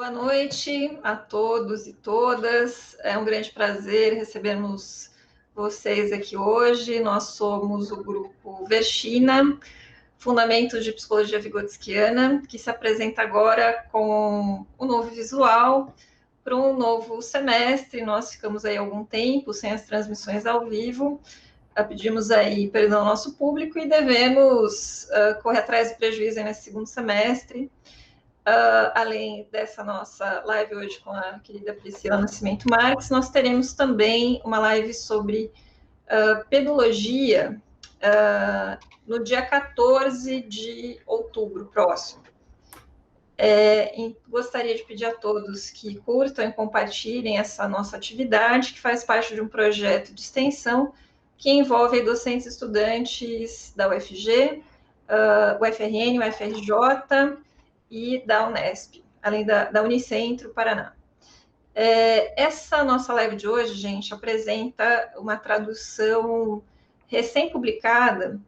Boa noite a todos e todas. É um grande prazer recebermos vocês aqui hoje. Nós somos o grupo Vershina, Fundamentos de Psicologia Vygotskiana, que se apresenta agora com um novo visual para um novo semestre. Nós ficamos aí algum tempo sem as transmissões ao vivo. Pedimos aí perdão ao nosso público e devemos correr atrás do prejuízo nesse segundo semestre. Além dessa nossa live hoje com a querida Priscila Nascimento Marques, nós teremos também uma live sobre pedologia no dia 14 de outubro próximo. Gostaria de pedir a todos que curtam e compartilhem essa nossa atividade, que faz parte de um projeto de extensão que envolve docentes e estudantes da UFG, UFRN, UFRJ, e da Unesp, além da Unicentro Paraná. Essa nossa live de hoje, gente, apresenta uma tradução recém-publicada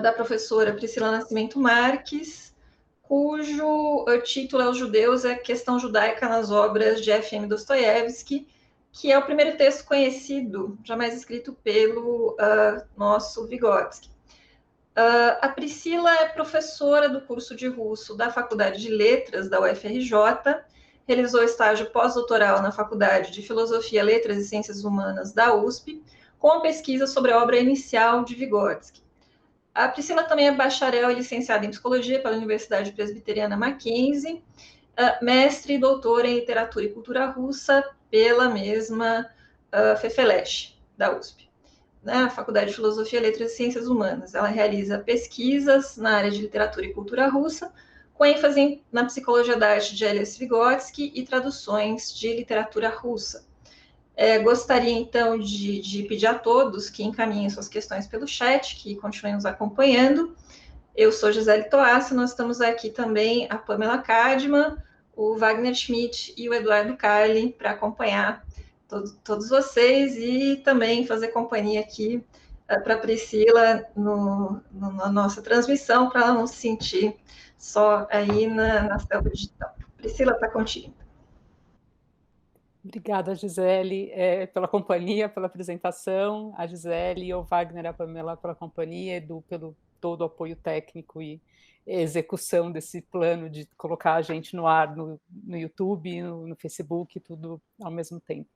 da professora Priscila Nascimento Marques, cujo título é Os Judeus e a Questão Judaica nas Obras de F.M. Dostoiévski, que é o primeiro texto conhecido, jamais escrito pelo nosso Vygotsky. A Priscila é professora do curso de russo da Faculdade de Letras da UFRJ, realizou estágio pós-doutoral na Faculdade de Filosofia, Letras e Ciências Humanas da USP, com pesquisa sobre a obra inicial de Vygotsky. A Priscila também é bacharel e licenciada em Psicologia pela Universidade Presbiteriana Mackenzie, mestre e doutora em Literatura e Cultura Russa pela mesma FEFELESH da USP. Na Faculdade de Filosofia, Letras e Ciências Humanas. Ela realiza pesquisas na área de literatura e cultura russa, com ênfase na psicologia da arte de Elias Vygotsky e traduções de literatura russa. Gostaria, então, de pedir a todos que encaminhem suas questões pelo chat, que continuem nos acompanhando. Eu sou Gisele Toassi, nós estamos aqui também a Pamela Cadman, o Wagner Schmidt e o Eduardo Carli para acompanhar todos vocês e também fazer companhia aqui para a Priscila na nossa transmissão, para ela não se sentir só aí na selva digital. Priscila, está contigo. Obrigada, Gisele, pela companhia, pela apresentação, a Gisele, o Wagner e a Pamela pela companhia, Edu pelo todo o apoio técnico e execução desse plano de colocar a gente no ar no YouTube, no Facebook, tudo ao mesmo tempo.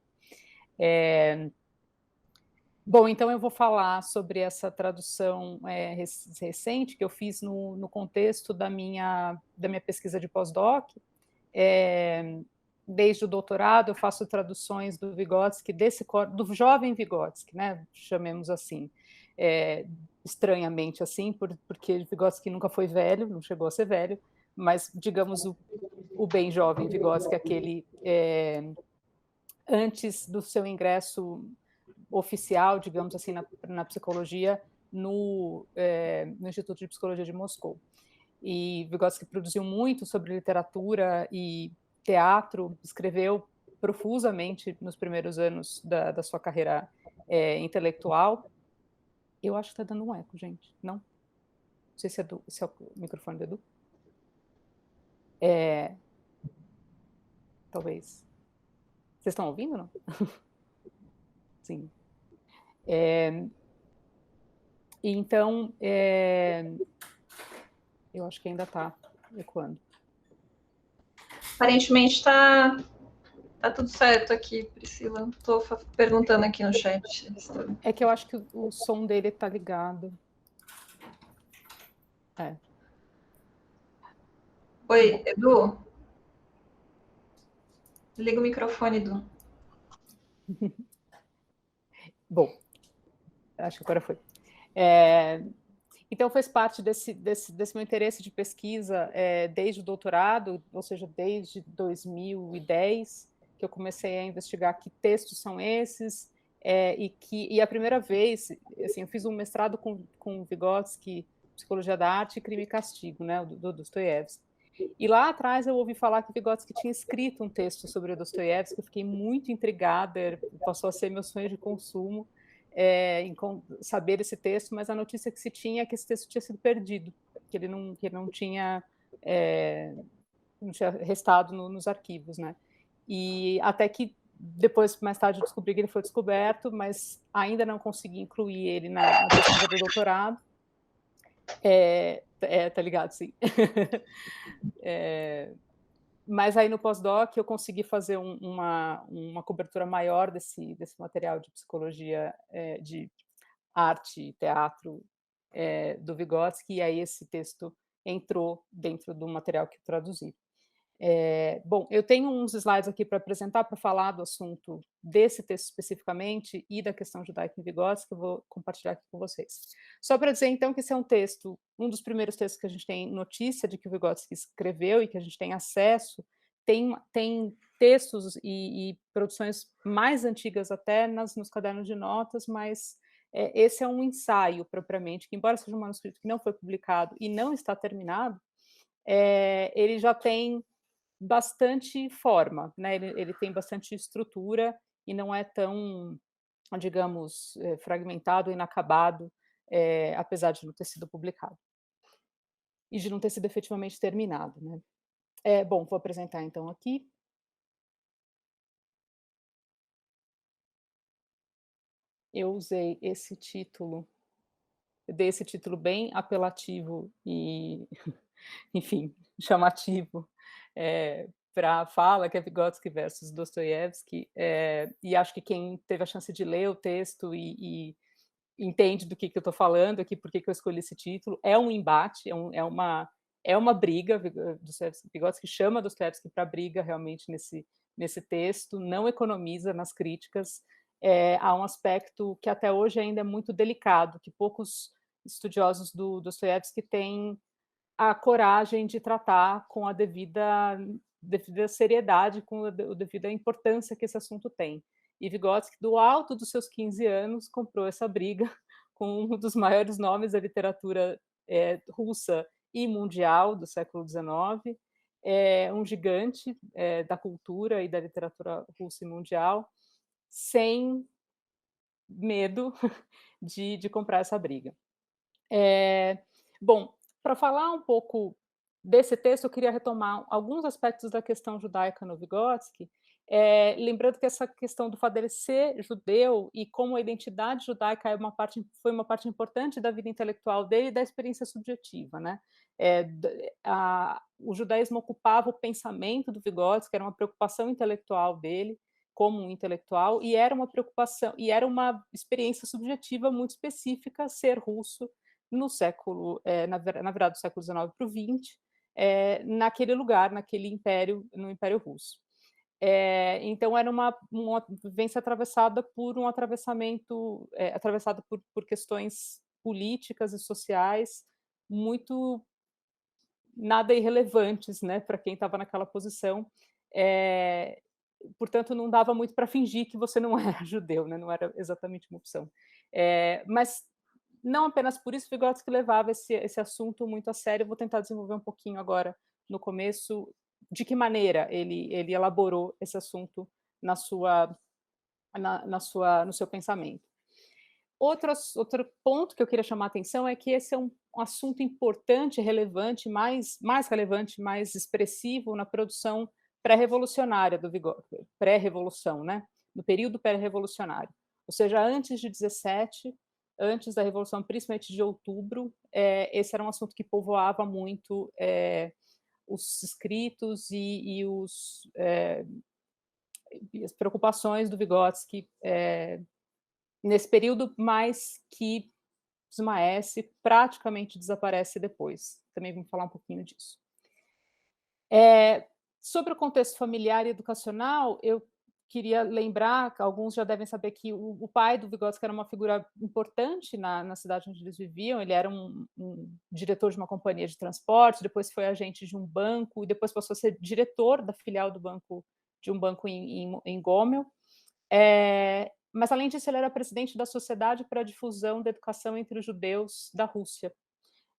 Bom, então eu vou falar sobre essa tradução recente que eu fiz no contexto da minha pesquisa de pós-doc. Desde o doutorado eu faço traduções do Vygotsky, do jovem Vygotsky, né, chamemos assim, estranhamente assim, porque Vygotsky nunca foi velho, não chegou a ser velho, mas digamos o bem jovem Vygotsky, aquele antes do seu ingresso oficial, digamos assim, na psicologia, no Instituto de Psicologia de Moscou. E Vygotsky produziu muito sobre literatura e teatro, escreveu profusamente nos primeiros anos da sua carreira intelectual. Eu acho que está dando um eco, gente. Não? Não sei se é o microfone do Edu. Talvez. Vocês estão ouvindo, não? Sim. Então, eu acho que ainda está ecoando. Aparentemente está tudo certo aqui, Priscila. Estou perguntando aqui no chat. É que eu acho que o som dele está ligado. Oi, Edu? Liga o microfone, Edu. Bom, acho que agora foi. Então, fez parte desse meu interesse de pesquisa desde o doutorado, ou seja, desde 2010, que eu comecei a investigar que textos são esses, e a primeira vez, assim, eu fiz um mestrado com Vygotsky, Psicologia da Arte e Crime e Castigo, né, do Dostoiévski. E lá atrás eu ouvi falar que Vygotsky tinha escrito um texto sobre o Dostoiévski, eu fiquei muito intrigada, passou a ser meu sonho de consumo, em saber esse texto, mas a notícia que se tinha é que esse texto tinha sido perdido, que ele não tinha não tinha restado nos arquivos, né? E até que depois, mais tarde, eu descobri que ele foi descoberto, mas ainda não consegui incluir ele na pesquisa do doutorado. Tá ligado, sim. Mas aí no pós-doc eu consegui fazer uma cobertura maior desse material de psicologia, de arte, teatro, do Vygotsky, e aí esse texto entrou dentro do material que eu traduzi. Bom, eu tenho uns slides aqui para apresentar, para falar do assunto desse texto especificamente e da questão judaica em Vygotsky, que eu vou compartilhar aqui com vocês. Só para dizer, então, que esse é um texto, um dos primeiros textos que a gente tem notícia de que o Vygotsky escreveu e que a gente tem acesso. Tem textos e produções mais antigas até nos cadernos de notas, mas esse é um ensaio, propriamente, que, embora seja um manuscrito que não foi publicado e não está terminado, ele já tem bastante forma, né? Ele tem bastante estrutura e não é tão, digamos, fragmentado, inacabado, apesar de não ter sido publicado e de não ter sido efetivamente terminado, né? Bom, vou apresentar então aqui. Eu usei esse título, eu dei esse título bem apelativo e, enfim, chamativo, para a fala, que é Vygotsky versus Dostoiévski, e acho que quem teve a chance de ler o texto e entende do que eu estou falando aqui, por que eu escolhi esse título, é um embate, é uma briga. Vygotsky chama Dostoiévski para briga realmente nesse texto, não economiza nas críticas. Há um aspecto que até hoje ainda é muito delicado, que poucos estudiosos do Dostoiévski têm a coragem de tratar com a devida seriedade, com a devida importância que esse assunto tem. E Vygotsky, do alto dos seus 15 anos, comprou essa briga com um dos maiores nomes da literatura russa e mundial do século XIX, um gigante da cultura e da literatura russa e mundial, sem medo de comprar essa briga. Bom, para falar um pouco desse texto, eu queria retomar alguns aspectos da questão judaica no Vygotsky, lembrando que essa questão do fato dele ser judeu e como a identidade judaica foi uma parte importante da vida intelectual dele e da experiência subjetiva, né? O judaísmo ocupava o pensamento do Vygotsky, era uma preocupação intelectual dele, como um intelectual, e era uma preocupação, e era uma experiência subjetiva muito específica ser russo no século, na virada do século XIX para o XX, naquele lugar, naquele império, no Império Russo. Então era uma vivência atravessada por um atravessamento, atravessada por questões políticas e sociais muito nada irrelevantes, né, para quem estava naquela posição. Portanto, não dava muito para fingir que você não era judeu, né, não era exatamente uma opção. Mas não apenas por isso, Vygotsky levava esse assunto muito a sério. Vou tentar desenvolver um pouquinho agora, no começo, de que maneira ele elaborou esse assunto no seu pensamento. Outro ponto que eu queria chamar a atenção é que esse é um assunto importante, relevante, mais relevante, mais expressivo na produção pré-revolucionária do Vygotsky, pré-revolução, né? No período pré-revolucionário. Ou seja, antes de 17, antes da Revolução, principalmente de outubro, esse era um assunto que povoava muito os escritos e as preocupações do Vygotsky nesse período, mas que esmaece, praticamente desaparece depois. Também vamos falar um pouquinho disso. Sobre o contexto familiar e educacional, eu queria lembrar, que alguns já devem saber, que o pai do Vygotsky era uma figura importante na cidade onde eles viviam. Ele era um diretor de uma companhia de transporte, depois foi agente de um banco, e depois passou a ser diretor da filial de um banco em Gomel. Mas, além disso, ele era presidente da Sociedade para a Difusão da Educação entre os Judeus da Rússia.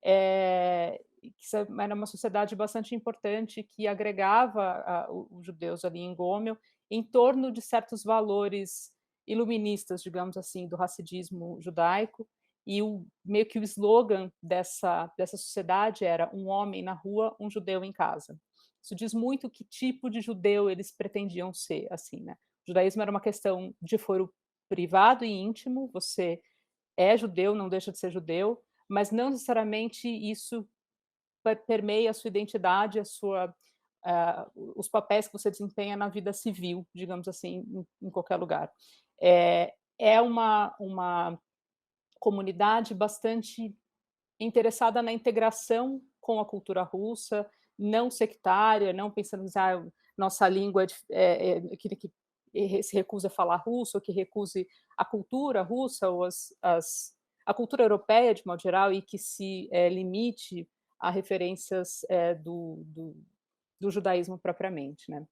Que era uma sociedade bastante importante que agregava os judeus ali em Gomel em torno de certos valores iluministas, digamos assim, do hassidismo judaico, e meio que o slogan dessa sociedade era: um homem na rua, um judeu em casa. Ou Isso diz muito que tipo de judeu eles pretendiam ser, assim, né. O judaísmo era uma questão de foro privado e íntimo, você é judeu, não deixa de ser judeu, mas não necessariamente isso permeia a sua identidade, a sua os papéis que você desempenha na vida civil, digamos assim, em qualquer lugar. É uma comunidade bastante interessada na integração com a cultura russa, não sectária, não pensando assim, nossa língua que se recusa a falar russo, ou que recuse a cultura russa, ou a cultura europeia, de modo geral, e que se limite a referências do judaísmo propriamente. Né?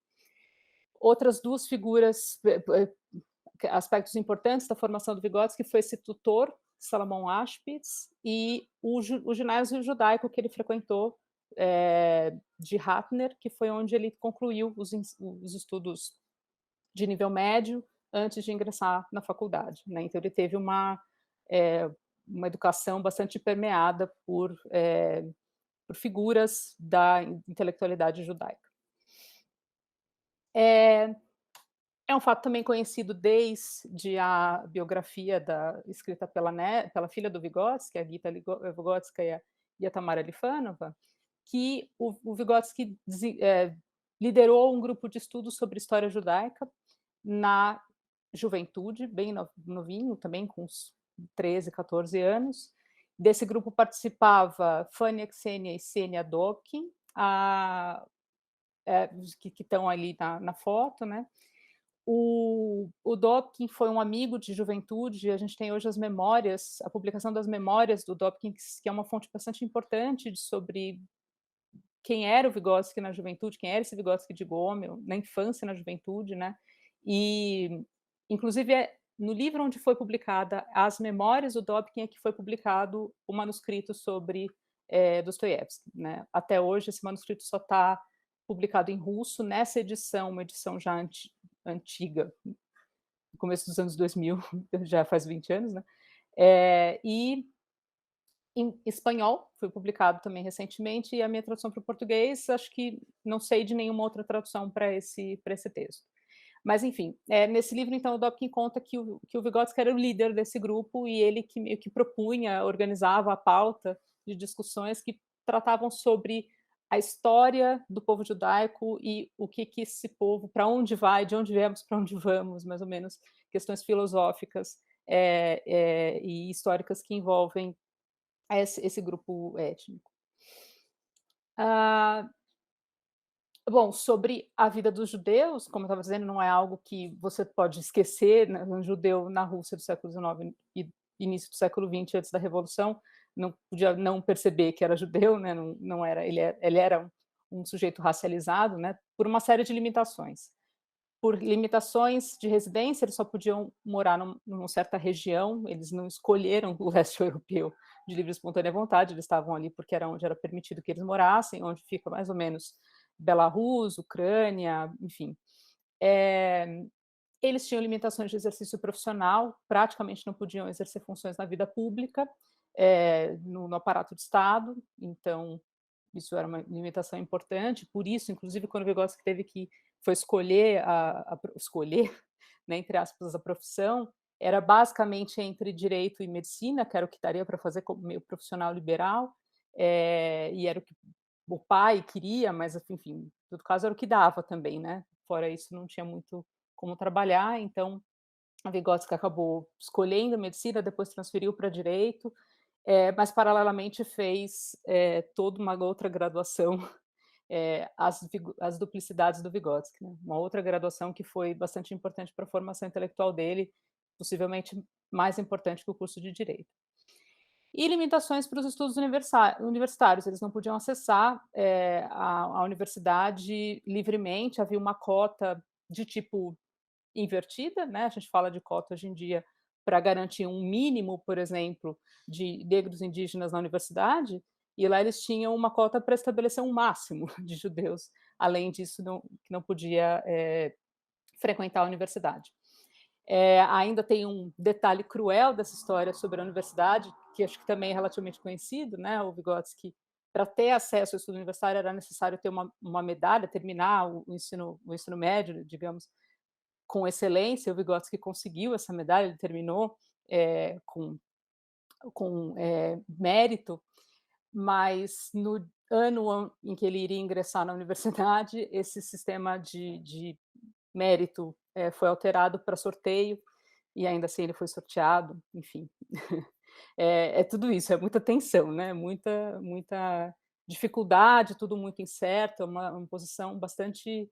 Outras duas figuras, aspectos importantes da formação do Vygotsky foi esse tutor, Salomão Aspitz, e o ginásio judaico que ele frequentou de Ratner, que foi onde ele concluiu os estudos de nível médio antes de ingressar na faculdade. Né? Então, ele teve uma educação bastante permeada por figuras da intelectualidade judaica. É um fato também conhecido desde a biografia escrita pela filha do Vygotsky, a Gita Vygotsky e a Tamara Lifanova, que o Vygotsky liderou um grupo de estudos sobre história judaica na juventude, bem novinho, também com uns 13, 14 anos. Desse grupo participava Fania Ksenia e Senia Dobkin, que estão ali na foto, né? O Dobkin foi um amigo de juventude, a gente tem hoje as memórias, a publicação das memórias do Dobkin, que é uma fonte bastante importante sobre quem era o Vygotsky na juventude, quem era esse Vygotsky de Gomel, na infância e na juventude, né? E, inclusive, no livro onde foi publicada as memórias do Dobkin é que foi publicado o manuscrito sobre Dostoiévski, né? Até hoje, esse manuscrito só está publicado em russo, nessa edição, uma edição já antiga, no começo dos anos 2000, já faz 20 anos, né? E em espanhol, foi publicado também recentemente, e a minha tradução para o português, acho que não sei de nenhuma outra tradução para esse texto. Mas, enfim, nesse livro, então, o Dobkin conta que o Vygotsky era o líder desse grupo e ele que propunha, organizava a pauta de discussões que tratavam sobre a história do povo judaico e o que esse povo, para onde vai, de onde viemos, para onde vamos, mais ou menos, questões filosóficas e históricas que envolvem esse grupo étnico. Bom, sobre a vida dos judeus, como eu estava dizendo, não é algo que você pode esquecer, né? Um judeu na Rússia do século XIX e início do século XX, antes da Revolução, não podia não perceber que era judeu, né? Não era, ele era um sujeito racializado, né? Por uma série de limitações. Por limitações de residência, eles só podiam morar numa certa região, eles não escolheram o leste europeu de livre e espontânea vontade, eles estavam ali porque era onde era permitido que eles morassem, onde fica mais ou menos Belarus, Ucrânia, enfim. Eles tinham limitações de exercício profissional, praticamente não podiam exercer funções na vida pública, no aparato de Estado, então isso era uma limitação importante, por isso, inclusive, quando o Vygotsky foi escolher, né, entre aspas, a profissão, era basicamente entre direito e medicina, que era o que daria para fazer como meio profissional liberal, e era o que o pai queria, mas, enfim, em todo caso, era o que dava também, né? Fora isso, não tinha muito como trabalhar, então a Vygotsky acabou escolhendo medicina, depois transferiu para direito, mas paralelamente fez toda uma outra graduação, as duplicidades do Vygotsky, né? Uma outra graduação que foi bastante importante para a formação intelectual dele, possivelmente mais importante que o curso de direito. E limitações para os estudos universitários, eles não podiam acessar a universidade livremente, havia uma cota de tipo invertida, né? A gente fala de cota hoje em dia para garantir um mínimo, por exemplo, de negros indígenas na universidade, e lá eles tinham uma cota para estabelecer um máximo de judeus, além disso, que não podia frequentar a universidade. Ainda tem um detalhe cruel dessa história sobre a universidade, que acho que também é relativamente conhecido, né? O Vygotsky para ter acesso ao estudo universitário era necessário ter uma medalha, terminar o ensino médio, digamos, com excelência. O Vygotsky conseguiu essa medalha, ele terminou com mérito, mas no ano em que ele iria ingressar na universidade, esse sistema de mérito foi alterado para sorteio, e ainda assim ele foi sorteado, enfim. É tudo isso, é muita tensão, né, muita dificuldade, tudo muito incerto, é uma posição bastante,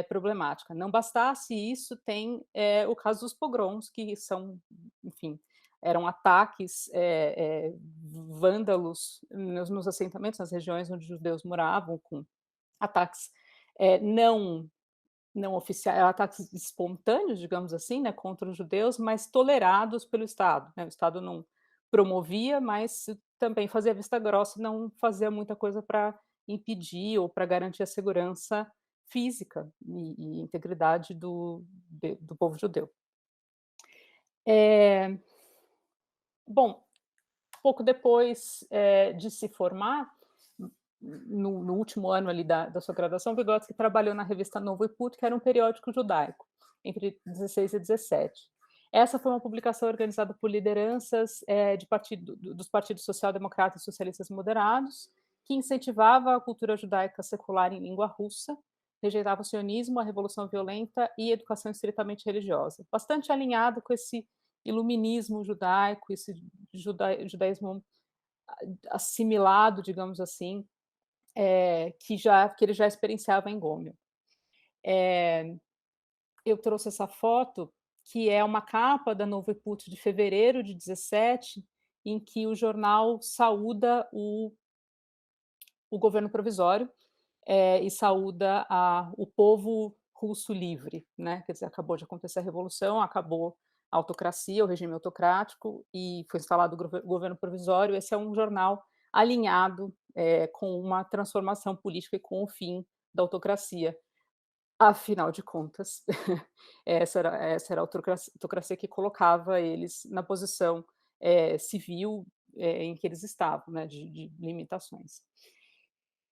problemática. Não bastasse isso, tem, o caso dos pogroms, que são, enfim, eram ataques, vândalos nos assentamentos, nas regiões onde os judeus moravam, com ataques, não oficiais, ataques espontâneos, digamos assim, né, contra os judeus, mas tolerados pelo Estado, né. O Estado não promovia, mas também fazia vista grossa e não fazia muita coisa para impedir ou para garantir a segurança física e integridade do povo judeu. Eh, bom, pouco depois, de se formar, no último ano ali da sua graduação, Vygotsky trabalhou na revista Novo Put, que era um periódico judaico, entre 16 e 17. Essa foi uma publicação organizada por lideranças dos partidos social-democrata e socialistas moderados, que incentivava a cultura judaica secular em língua russa, rejeitava o sionismo, a revolução violenta e a educação estritamente religiosa. Bastante alinhado com esse iluminismo judaico, esse judaísmo assimilado, digamos assim, que ele já experienciava em Gomel. Eu trouxe essa foto, que é uma capa da Novo Put de fevereiro de 17, em que o jornal saúda o governo provisório, e saúda o povo russo livre, né? Quer dizer, acabou de acontecer a revolução, acabou a autocracia, o regime autocrático, e foi instalado o governo provisório. Esse é um jornal alinhado com uma transformação política e com o fim da autocracia. Afinal de contas, essa era a autocracia que colocava eles na posição civil em que eles estavam, né, de limitações.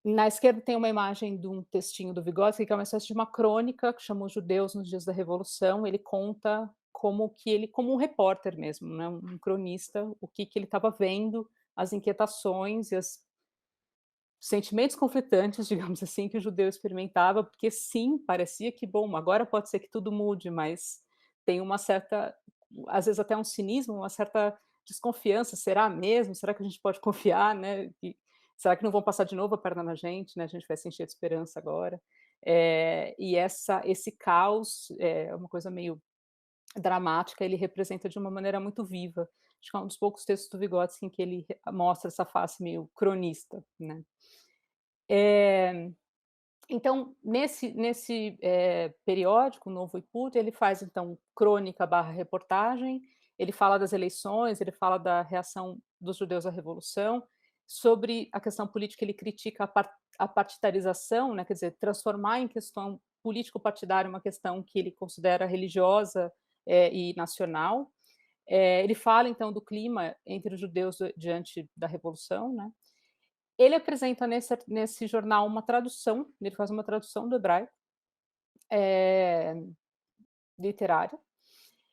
Na esquerda tem uma imagem de um textinho do Vygotsky, que é uma espécie de uma crônica, que chama Os Judeus nos Dias da Revolução. Ele conta como um repórter mesmo, né, um cronista, o que ele estava vendo, as inquietações e os sentimentos conflitantes, digamos assim, que o judeu experimentava, porque sim, parecia que, bom, agora pode ser que tudo mude, mas tem uma certa, às vezes até um cinismo, uma certa desconfiança, será mesmo? Será que a gente pode confiar, né? Será que não vão passar de novo a perna na gente, né? A gente vai se encher de esperança agora. E esse caos é uma coisa meio dramática, ele representa de uma maneira muito viva. Acho que é um dos poucos textos do Vygotsky em que ele mostra essa face meio cronista, né? Então, nesse periódico, Novo Iput, ele faz, então, crônica barra reportagem, ele fala das eleições, ele fala da reação dos judeus à Revolução, sobre a questão política, ele critica a partidarização, né, quer dizer, transformar em questão político-partidária uma questão que ele considera religiosa e nacional. Ele fala, então, do clima entre os judeus diante da Revolução, né? Ele apresenta nesse jornal uma tradução, ele faz uma tradução do hebraico, literária.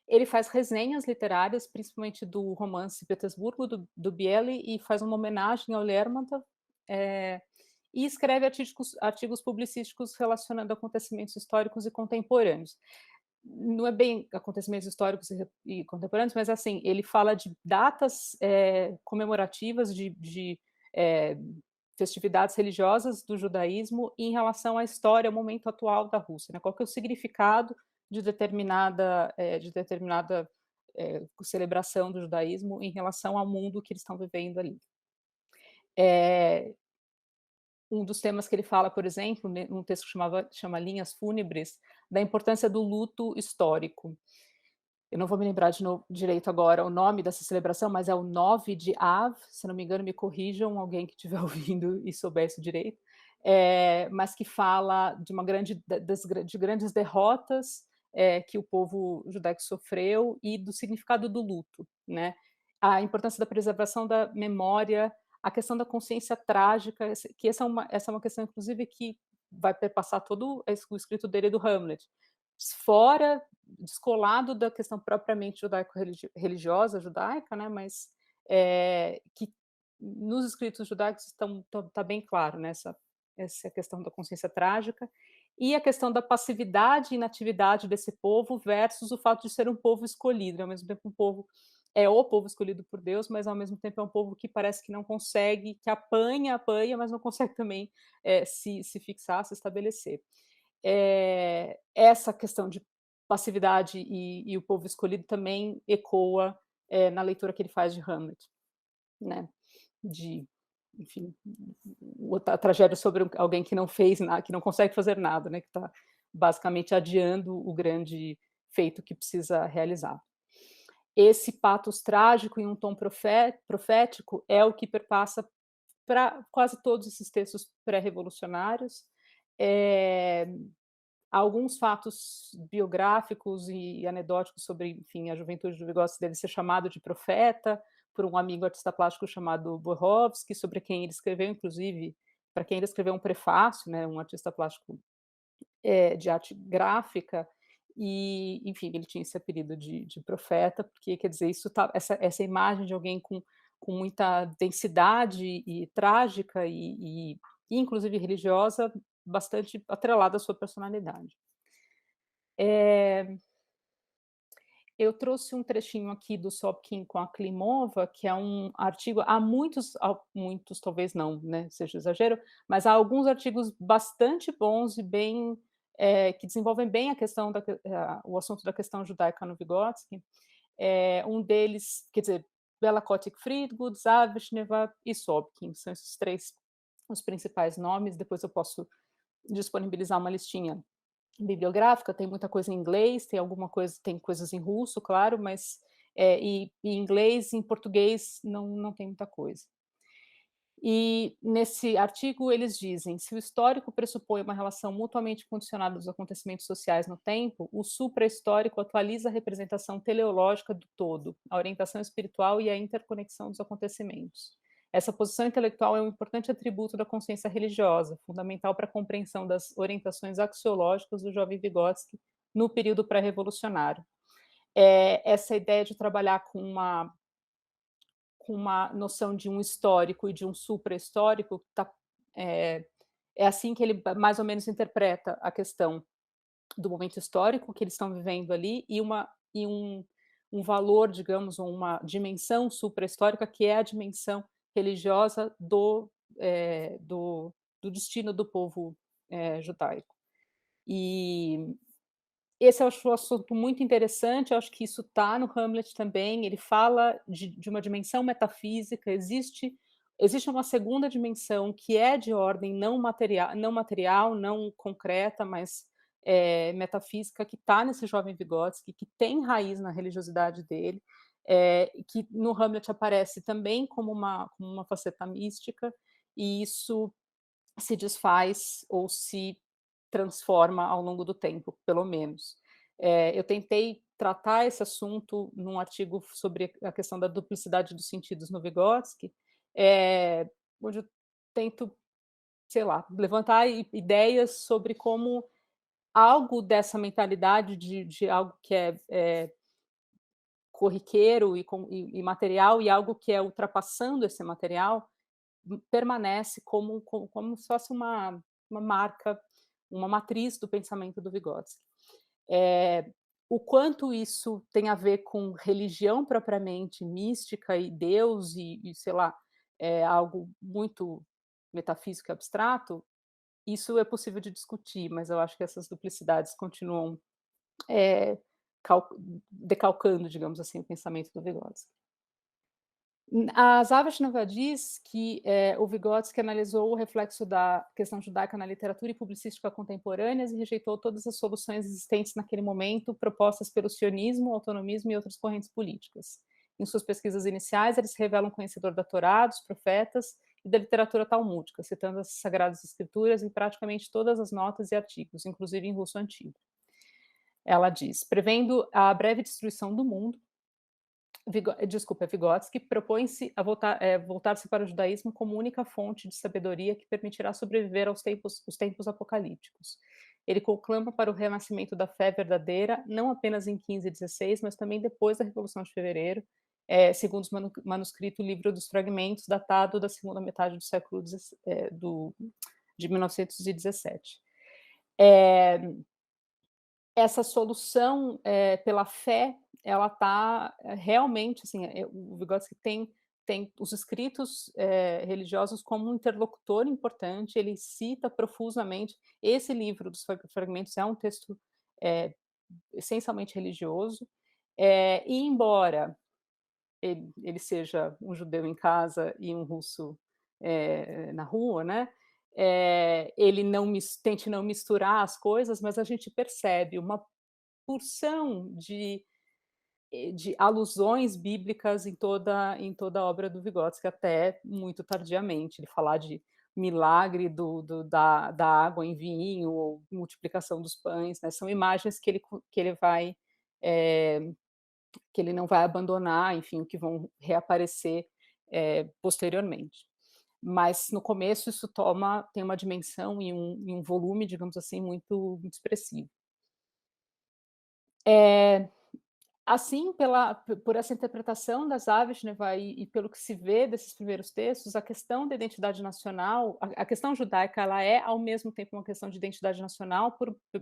Ele faz resenhas literárias, principalmente do romance Petersburgo, do Biely, e faz uma homenagem ao Lermontov, e escreve artigos publicísticos relacionando acontecimentos históricos e contemporâneos. Não é bem acontecimentos históricos e contemporâneos, mas assim, ele fala de datas comemorativas de festividades religiosas do judaísmo em relação à história, ao momento atual da Rússia, né? Qual que é o significado de determinada celebração do judaísmo em relação ao mundo que eles estão vivendo ali. Um dos temas que ele fala, por exemplo, num texto que chama Linhas Fúnebres, da importância do luto histórico. Eu não vou me lembrar direito agora o nome dessa celebração, mas é o 9 de Av, se não me engano, me corrijam, alguém que estiver ouvindo e souber isso direito, mas que fala de grandes derrotas que o povo judaico sofreu e do significado do luto, né? A importância da preservação da memória, a questão da consciência trágica, que essa é uma questão, inclusive, que vai perpassar todo o escrito dele do Hamlet, fora, descolado da questão propriamente judaico-religiosa, judaica, né, mas que nos escritos judaicos tá bem claro, né, essa questão da consciência trágica, e a questão da passividade e inatividade desse povo versus o fato de ser um povo escolhido, ao mesmo tempo um povo o povo escolhido por Deus, mas ao mesmo tempo é um povo que parece que não consegue, que apanha, mas não consegue também se fixar, se estabelecer. Essa questão de passividade e o povo escolhido também ecoa na leitura que ele faz de Hamlet, né? De, enfim, a tragédia sobre alguém que não fez nada, que não consegue fazer nada, né? Que está basicamente adiando o grande feito que precisa realizar. Esse patos trágico em um tom profético é o que perpassa para quase todos esses textos pré-revolucionários. Alguns fatos biográficos e anedóticos sobre, enfim, a juventude do Vygotsky deve ser chamado de profeta por um amigo artista plástico chamado Borowski, sobre quem ele escreveu, inclusive, para quem ele escreveu um prefácio, né, um artista plástico de arte gráfica, e, enfim, ele tinha esse apelido de profeta, porque, quer dizer, essa imagem de alguém com muita densidade e trágica e inclusive religiosa, bastante atrelada à sua personalidade. Eu trouxe um trechinho aqui do Sopkin com a Klimova, que é um artigo, há muitos talvez não, né, seja exagero, mas há alguns artigos bastante bons e bem, que desenvolvem bem a questão o assunto da questão judaica no Vygotsky. Um deles, quer dizer, Bela Kotick-Friedgut, Zavichneva e Sopkin, são esses três os principais nomes. Depois eu posso disponibilizar uma listinha bibliográfica, tem muita coisa em inglês, tem coisas em russo, claro, mas e em inglês, em português não tem muita coisa. E nesse artigo eles dizem: se o histórico pressupõe uma relação mutuamente condicionada dos acontecimentos sociais no tempo, o supra-histórico atualiza a representação teleológica do todo, a orientação espiritual e a interconexão dos acontecimentos. Essa posição intelectual é um importante atributo da consciência religiosa, fundamental para a compreensão das orientações axiológicas do jovem Vygotsky no período pré-revolucionário. Essa ideia de trabalhar com uma noção de um histórico e de um supra-histórico, é assim que ele mais ou menos interpreta a questão do momento histórico que eles estão vivendo ali, e um valor, digamos, ou uma dimensão supra-histórica, que é a dimensão religiosa do destino do povo judaico. E esse eu acho um assunto muito interessante, eu acho que isso está no Hamlet também, ele fala de uma dimensão metafísica, existe uma segunda dimensão que é de ordem não material, não concreta, mas metafísica, que está nesse jovem Vygotsky, que tem raiz na religiosidade dele, que no Hamlet aparece também como uma faceta mística, e isso se desfaz ou se transforma ao longo do tempo, pelo menos. Eu tentei tratar esse assunto num artigo sobre a questão da duplicidade dos sentidos no Vygotsky, onde eu tento, sei lá, levantar ideias sobre como algo dessa mentalidade de algo que é corriqueiro e material, e algo que é ultrapassando esse material, permanece como se fosse uma marca, uma matriz do pensamento do Vygotsky. O quanto isso tem a ver com religião propriamente mística e Deus e sei lá, algo muito metafísico e abstrato, isso é possível de discutir, mas eu acho que essas duplicidades continuam decalcando, digamos assim, o pensamento do Vygotsky. A Zavichneva diz que o Vygotsky analisou o reflexo da questão judaica na literatura e publicística contemporâneas e rejeitou todas as soluções existentes naquele momento, propostas pelo sionismo, autonomismo e outras correntes políticas. Em suas pesquisas iniciais, ele se revela um conhecedor da Torá, dos profetas e da literatura talmúdica, citando as Sagradas Escrituras em praticamente todas as notas e artigos, inclusive em russo antigo. Ela diz: prevendo a breve destruição do mundo, Desculpa, é Vygotsky, propõe-se a voltar-se para o judaísmo como única fonte de sabedoria que permitirá sobreviver os tempos apocalípticos. Ele conclama para o renascimento da fé verdadeira, não apenas em 15 e 16, mas também depois da Revolução de Fevereiro, segundo os manuscrito Livro dos Fragmentos, datado da segunda metade do século de 1917. Essa solução pela fé, ela está realmente, assim, o Vygotsky tem os escritos religiosos como um interlocutor importante, ele cita profusamente. Esse livro dos fragmentos é um texto é, essencialmente religioso, e embora ele seja um judeu em casa e um russo na rua, né? Ele tente não misturar as coisas, mas a gente percebe uma porção de alusões bíblicas em toda a obra do Vygotsky, até muito tardiamente. Ele falar de milagre da água em vinho, ou multiplicação dos pães, né? São imagens que ele vai que ele não vai abandonar, enfim, que vão reaparecer posteriormente. Mas no começo isso tem uma dimensão e um volume, digamos assim, muito expressivo. Assim, por essa interpretação das Aveshneva e pelo que se vê desses primeiros textos, a questão da identidade nacional, a questão judaica, ela é ao mesmo tempo uma questão de identidade nacional,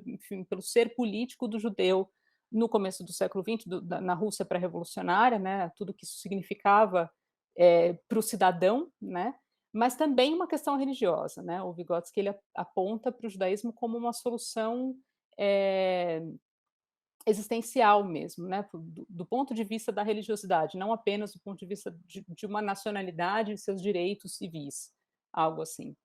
enfim, pelo ser político do judeu no começo do século XX, na Rússia pré-revolucionária, né, tudo que isso significava para o cidadão, né, mas também uma questão religiosa, né. O Vygotsky, ele aponta para o judaísmo como uma solução existencial mesmo, né, do ponto de vista da religiosidade, não apenas do ponto de vista de uma nacionalidade e seus direitos civis, algo assim.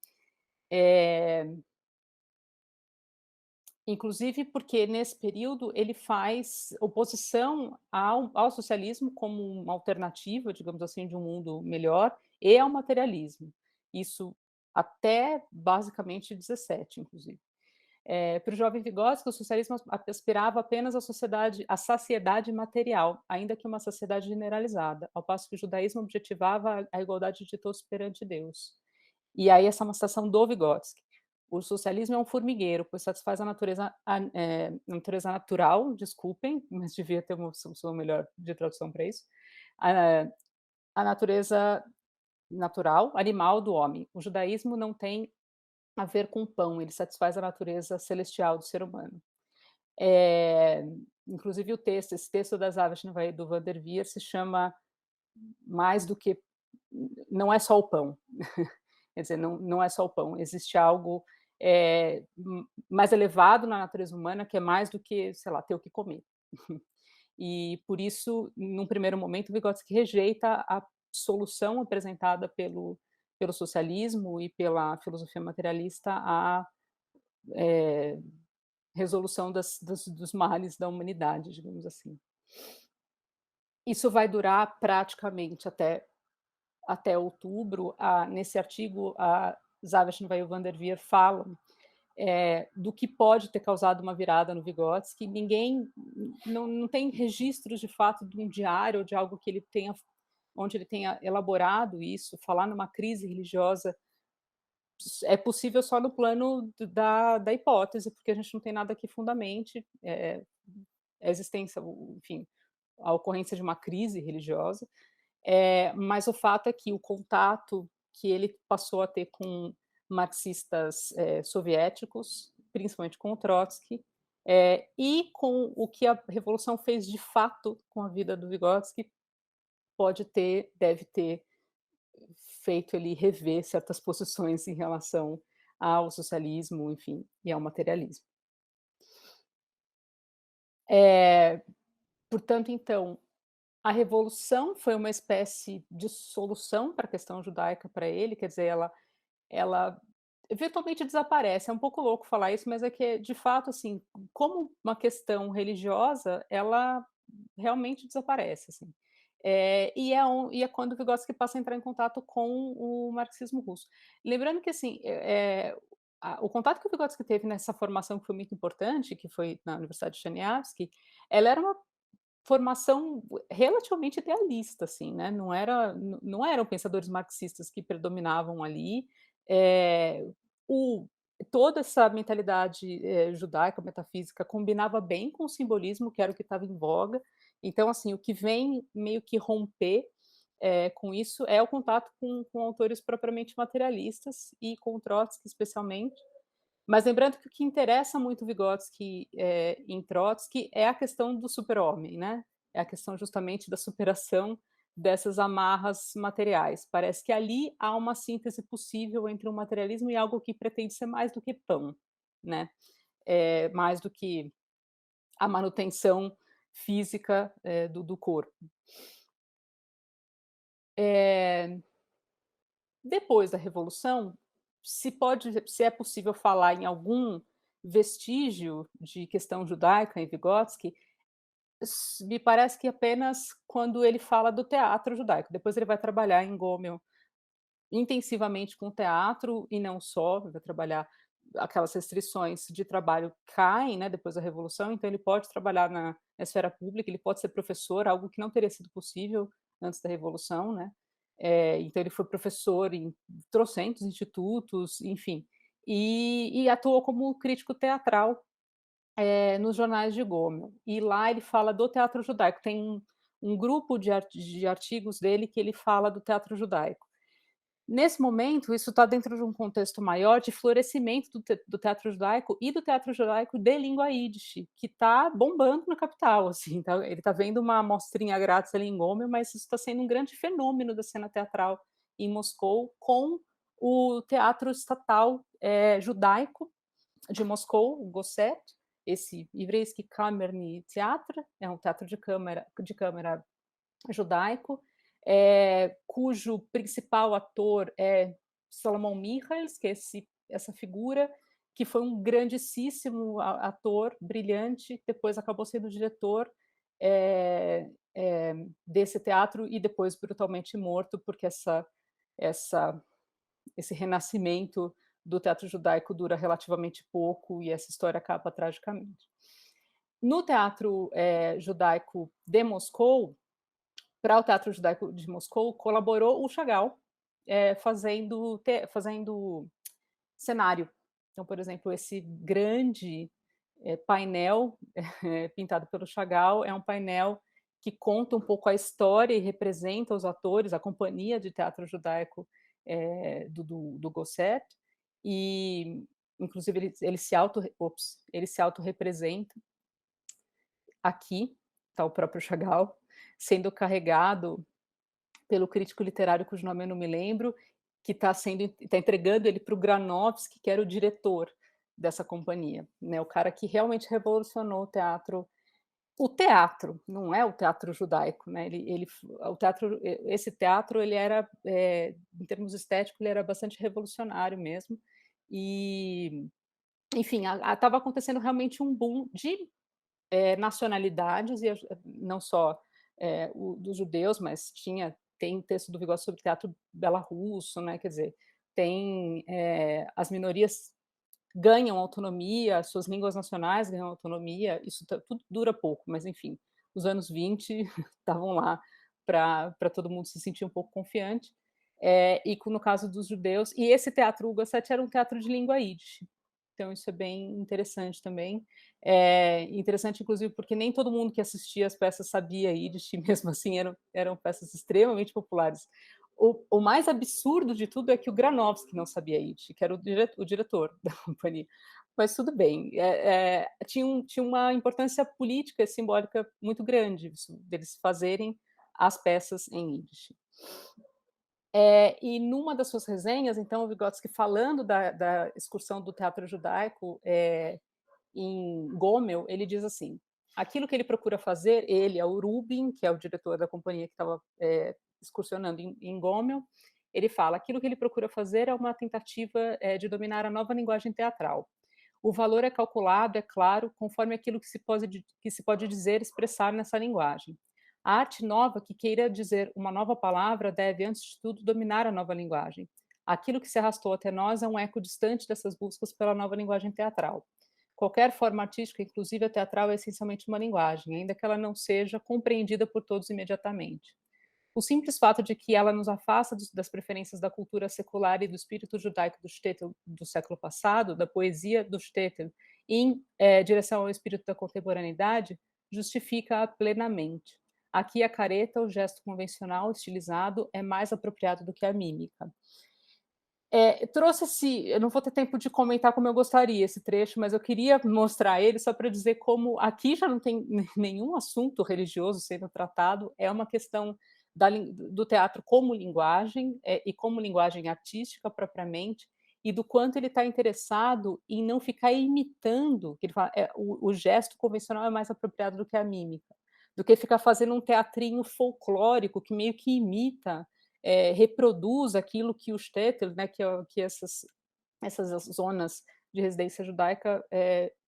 Inclusive porque nesse período ele faz oposição ao socialismo como uma alternativa, digamos assim, de um mundo melhor, e ao materialismo. Isso até basicamente 17, inclusive. Para o jovem Vygotsky, o socialismo aspirava apenas à saciedade material, ainda que uma saciedade generalizada, ao passo que o judaísmo objetivava a igualdade de todos perante Deus. E aí essa é uma citação do Vygotsky. O socialismo é um formigueiro, pois satisfaz a natureza natural, desculpem, mas devia ter uma solução melhor de tradução para isso, a, a natureza natural, animal do homem. O judaísmo não tem a ver com pão, ele satisfaz a natureza celestial do ser humano. Inclusive esse texto das aves do Van der Veer se chama mais do que, não é só o pão, quer dizer, não é só o pão, existe algo mais elevado na natureza humana, que é mais do que, sei lá, ter o que comer. E por isso, num primeiro momento, Vygotsky rejeita a solução apresentada pelo socialismo e pela filosofia materialista à resolução dos males da humanidade, digamos assim. Isso vai durar praticamente até outubro. Nesse artigo, a Zaveshneva e o Van der Veer falam do que pode ter causado uma virada no Vygotsky. Não tem registros de fato de um diário ou de algo que onde ele tenha elaborado isso. Falar numa crise religiosa é possível só no plano da hipótese, porque a gente não tem nada que fundamente a existência, enfim, a ocorrência de uma crise religiosa. Mas o fato é que o contato que ele passou a ter com marxistas soviéticos, principalmente com o Trotsky, e com o que a Revolução fez de fato com a vida do Vygotsky, deve ter feito ele rever certas posições em relação ao socialismo, enfim, e ao materialismo. Portanto, então, a Revolução foi uma espécie de solução para a questão judaica para ele, quer dizer, ela eventualmente desaparece. É um pouco louco falar isso, mas é que, de fato, assim, como uma questão religiosa, ela realmente desaparece, assim. E é quando o Vygotsky passa a entrar em contato com o marxismo russo. Lembrando que, assim, o contato que o Vygotsky teve nessa formação que foi muito importante, que foi na Universidade de Chernivtsi, ela era uma formação relativamente idealista, assim, né, não eram pensadores marxistas que predominavam ali, eh, o toda essa mentalidade, judaica, metafísica, combinava bem com o simbolismo, que era o que estava em voga. Então, assim, o que vem meio que romper, com isso, é o contato com autores propriamente materialistas e com Trotsky especialmente. Mas lembrando que o que interessa muito Vygotsky, em Trotsky, é a questão do super-homem, né, é a questão justamente da superação dessas amarras materiais. Parece que ali há uma síntese possível entre o materialismo e algo que pretende ser mais do que pão, né, mais do que a manutenção física, do corpo. Eh Depois da revolução, se é possível falar em algum vestígio de questão judaica em Vygotsky, me parece que apenas quando ele fala do teatro judaico. Depois ele vai trabalhar em Gomel intensivamente com teatro e não só, vai trabalhar aquelas restrições de trabalho caem, né, depois da revolução, então ele pode trabalhar na esfera pública, ele pode ser professor, algo que não teria sido possível antes da revolução, né. Então ele foi professor em trocentos institutos, enfim, e atuou como crítico teatral, nos jornais de Gomel. E lá ele fala do teatro judaico, tem um grupo de artigos dele que ele fala do teatro judaico. Nesse momento, isso está dentro de um contexto maior de florescimento do teatro judaico e do teatro judaico de língua Yiddish, que está bombando na capital, assim, então ele está vendo uma amostrinha grátis ali em Gomel, mas isso está sendo um grande fenômeno da cena teatral em Moscou, com o teatro estatal, judaico de Moscou, o Gosset, esse Еврейский камерный театр, é um teatro de câmara judaico, cujo principal ator é Salomão Michels, que é essa figura que foi um grandíssimo ator, brilhante, depois acabou sendo diretor, desse teatro e depois brutalmente morto, porque essa esse renascimento do teatro judaico dura relativamente pouco e essa história acaba tragicamente. No teatro, judaico de Moscou, para o Teatro Judaico de Moscou, colaborou o Chagall, fazendo cenário. Então, por exemplo, esse grande, painel, pintado pelo Chagall, é um painel que conta um pouco a história e representa os atores, a companhia de teatro judaico, do Gosset, e inclusive ele se autorrepresenta. Aqui está o próprio Chagall, sendo carregado pelo crítico literário cujo nome eu não me lembro, que está entregando ele para o Granovsky, que era o diretor dessa companhia, né, o cara que realmente revolucionou o teatro, não é o teatro judaico, né, o teatro, esse teatro ele era, em termos estéticos, ele era bastante revolucionário mesmo, e, enfim, estava acontecendo realmente um boom de nacionalidades, e não só dos judeus, mas tem texto do Vygotsky sobre teatro belarrusso, né? Quer dizer, tem as minorias ganham autonomia, suas línguas nacionais ganham autonomia, isso tudo dura pouco, mas enfim, os anos 20 estavam lá para todo mundo se sentir um pouco confiante, e no caso dos judeus, e esse teatro Hugo Gosset era um teatro de língua Yiddish, então isso é bem interessante também. É interessante, inclusive, porque nem todo mundo que assistia as peças sabia Yiddish, e mesmo assim eram peças extremamente populares. O mais absurdo de tudo é que o Granovsky não sabia Yiddish, que era o diretor da companhia. Mas tudo bem, tinha uma importância política e simbólica muito grande, isso, deles fazerem as peças em Yiddish. E numa das suas resenhas, então, o Vygotsky falando da excursão do teatro judaico em Gomel, ele diz assim: aquilo que ele procura fazer, ele, é o Rubin, que é o diretor da companhia que estava excursionando em Gomel, ele fala: aquilo que ele procura fazer é uma tentativa de dominar a nova linguagem teatral. O valor é calculado, é claro, conforme aquilo que se pode dizer, expressar nessa linguagem. A arte nova que queira dizer uma nova palavra deve, antes de tudo, dominar a nova linguagem. Aquilo que se arrastou até nós é um eco distante dessas buscas pela nova linguagem teatral. qualquer forma artística, inclusive a teatral, é essencialmente uma linguagem, ainda que ela não seja compreendida por todos imediatamente. O simples fato de que ela nos afasta das preferências da cultura secular e do espírito judaico do shtetl do século passado, da poesia do shtetl, em direção ao espírito da contemporaneidade, justifica-a plenamente. Aqui a careta, o gesto convencional, estilizado, é mais apropriado do que a mímica. Trouxe eu não vou ter tempo de comentar como eu gostaria esse trecho, mas eu queria mostrar ele só para dizer como aqui já não tem nenhum assunto religioso sendo tratado, é uma questão do teatro como linguagem, e como linguagem artística propriamente, e do quanto ele está interessado em não ficar imitando, que ele fala, o gesto convencional é mais apropriado do que a mímica, do que ficar fazendo um teatrinho folclórico que meio que imita, reproduz aquilo que o shtetl, né, que essas zonas de residência judaica,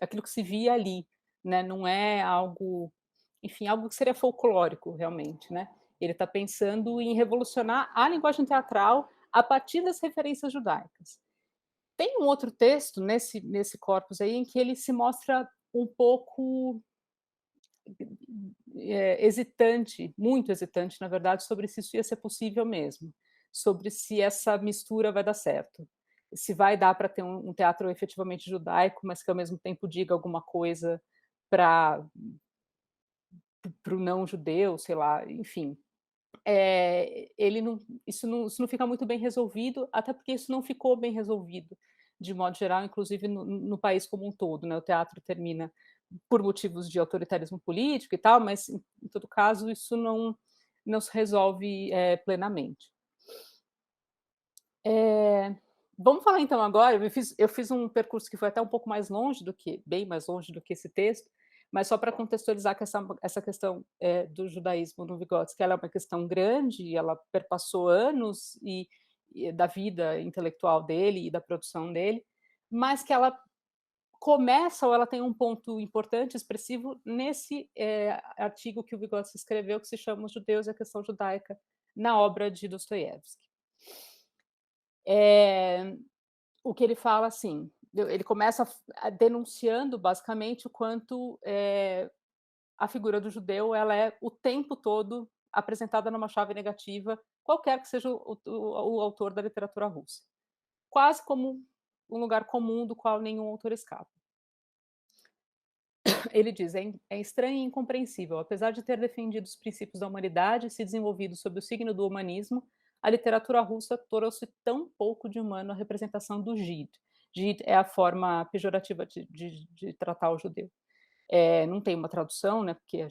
aquilo que se via ali, né, não é algo, enfim, algo que seria folclórico realmente, né. Ele está pensando em revolucionar a linguagem teatral a partir das referências judaicas. Tem um outro texto nesse corpus aí em que ele se mostra um pouco hesitante, muito hesitante, na verdade, sobre se isso ia ser possível mesmo, sobre se essa mistura vai dar certo, se vai dar para ter um teatro efetivamente judaico, mas que ao mesmo tempo diga alguma coisa para o não judeu, sei lá, enfim. Ele não, isso não fica muito bem resolvido, até porque isso não ficou bem resolvido, de modo geral, inclusive no país como um todo, né? O teatro termina por motivos de autoritarismo político e tal, mas em todo caso isso não se resolve plenamente. Vamos falar então agora, eu fiz um percurso que foi até um pouco mais longe bem mais longe do que esse texto, mas só para contextualizar que essa questão do judaísmo no Vygotsky, ela é uma questão grande, ela perpassou anos e da vida intelectual dele e da produção dele, mas que ela começa ou ela tem um ponto importante, expressivo, nesse artigo que o Vygotsky escreveu, que se chama Os Judeus e a Questão Judaica, na obra de Dostoiévski. O que ele fala, assim, ele começa denunciando, basicamente, o quanto a figura do judeu ela é o tempo todo apresentada numa chave negativa, qualquer que seja o autor da literatura russa. Quase como um lugar comum do qual nenhum autor escapa. Ele diz: é estranho e incompreensível. Apesar de ter defendido os princípios da humanidade e se desenvolvido sob o signo do humanismo, a literatura russa trouxe tão pouco de humano à representação do Jid. Jid é a forma pejorativa de tratar o judeu. Não tem uma tradução, né, porque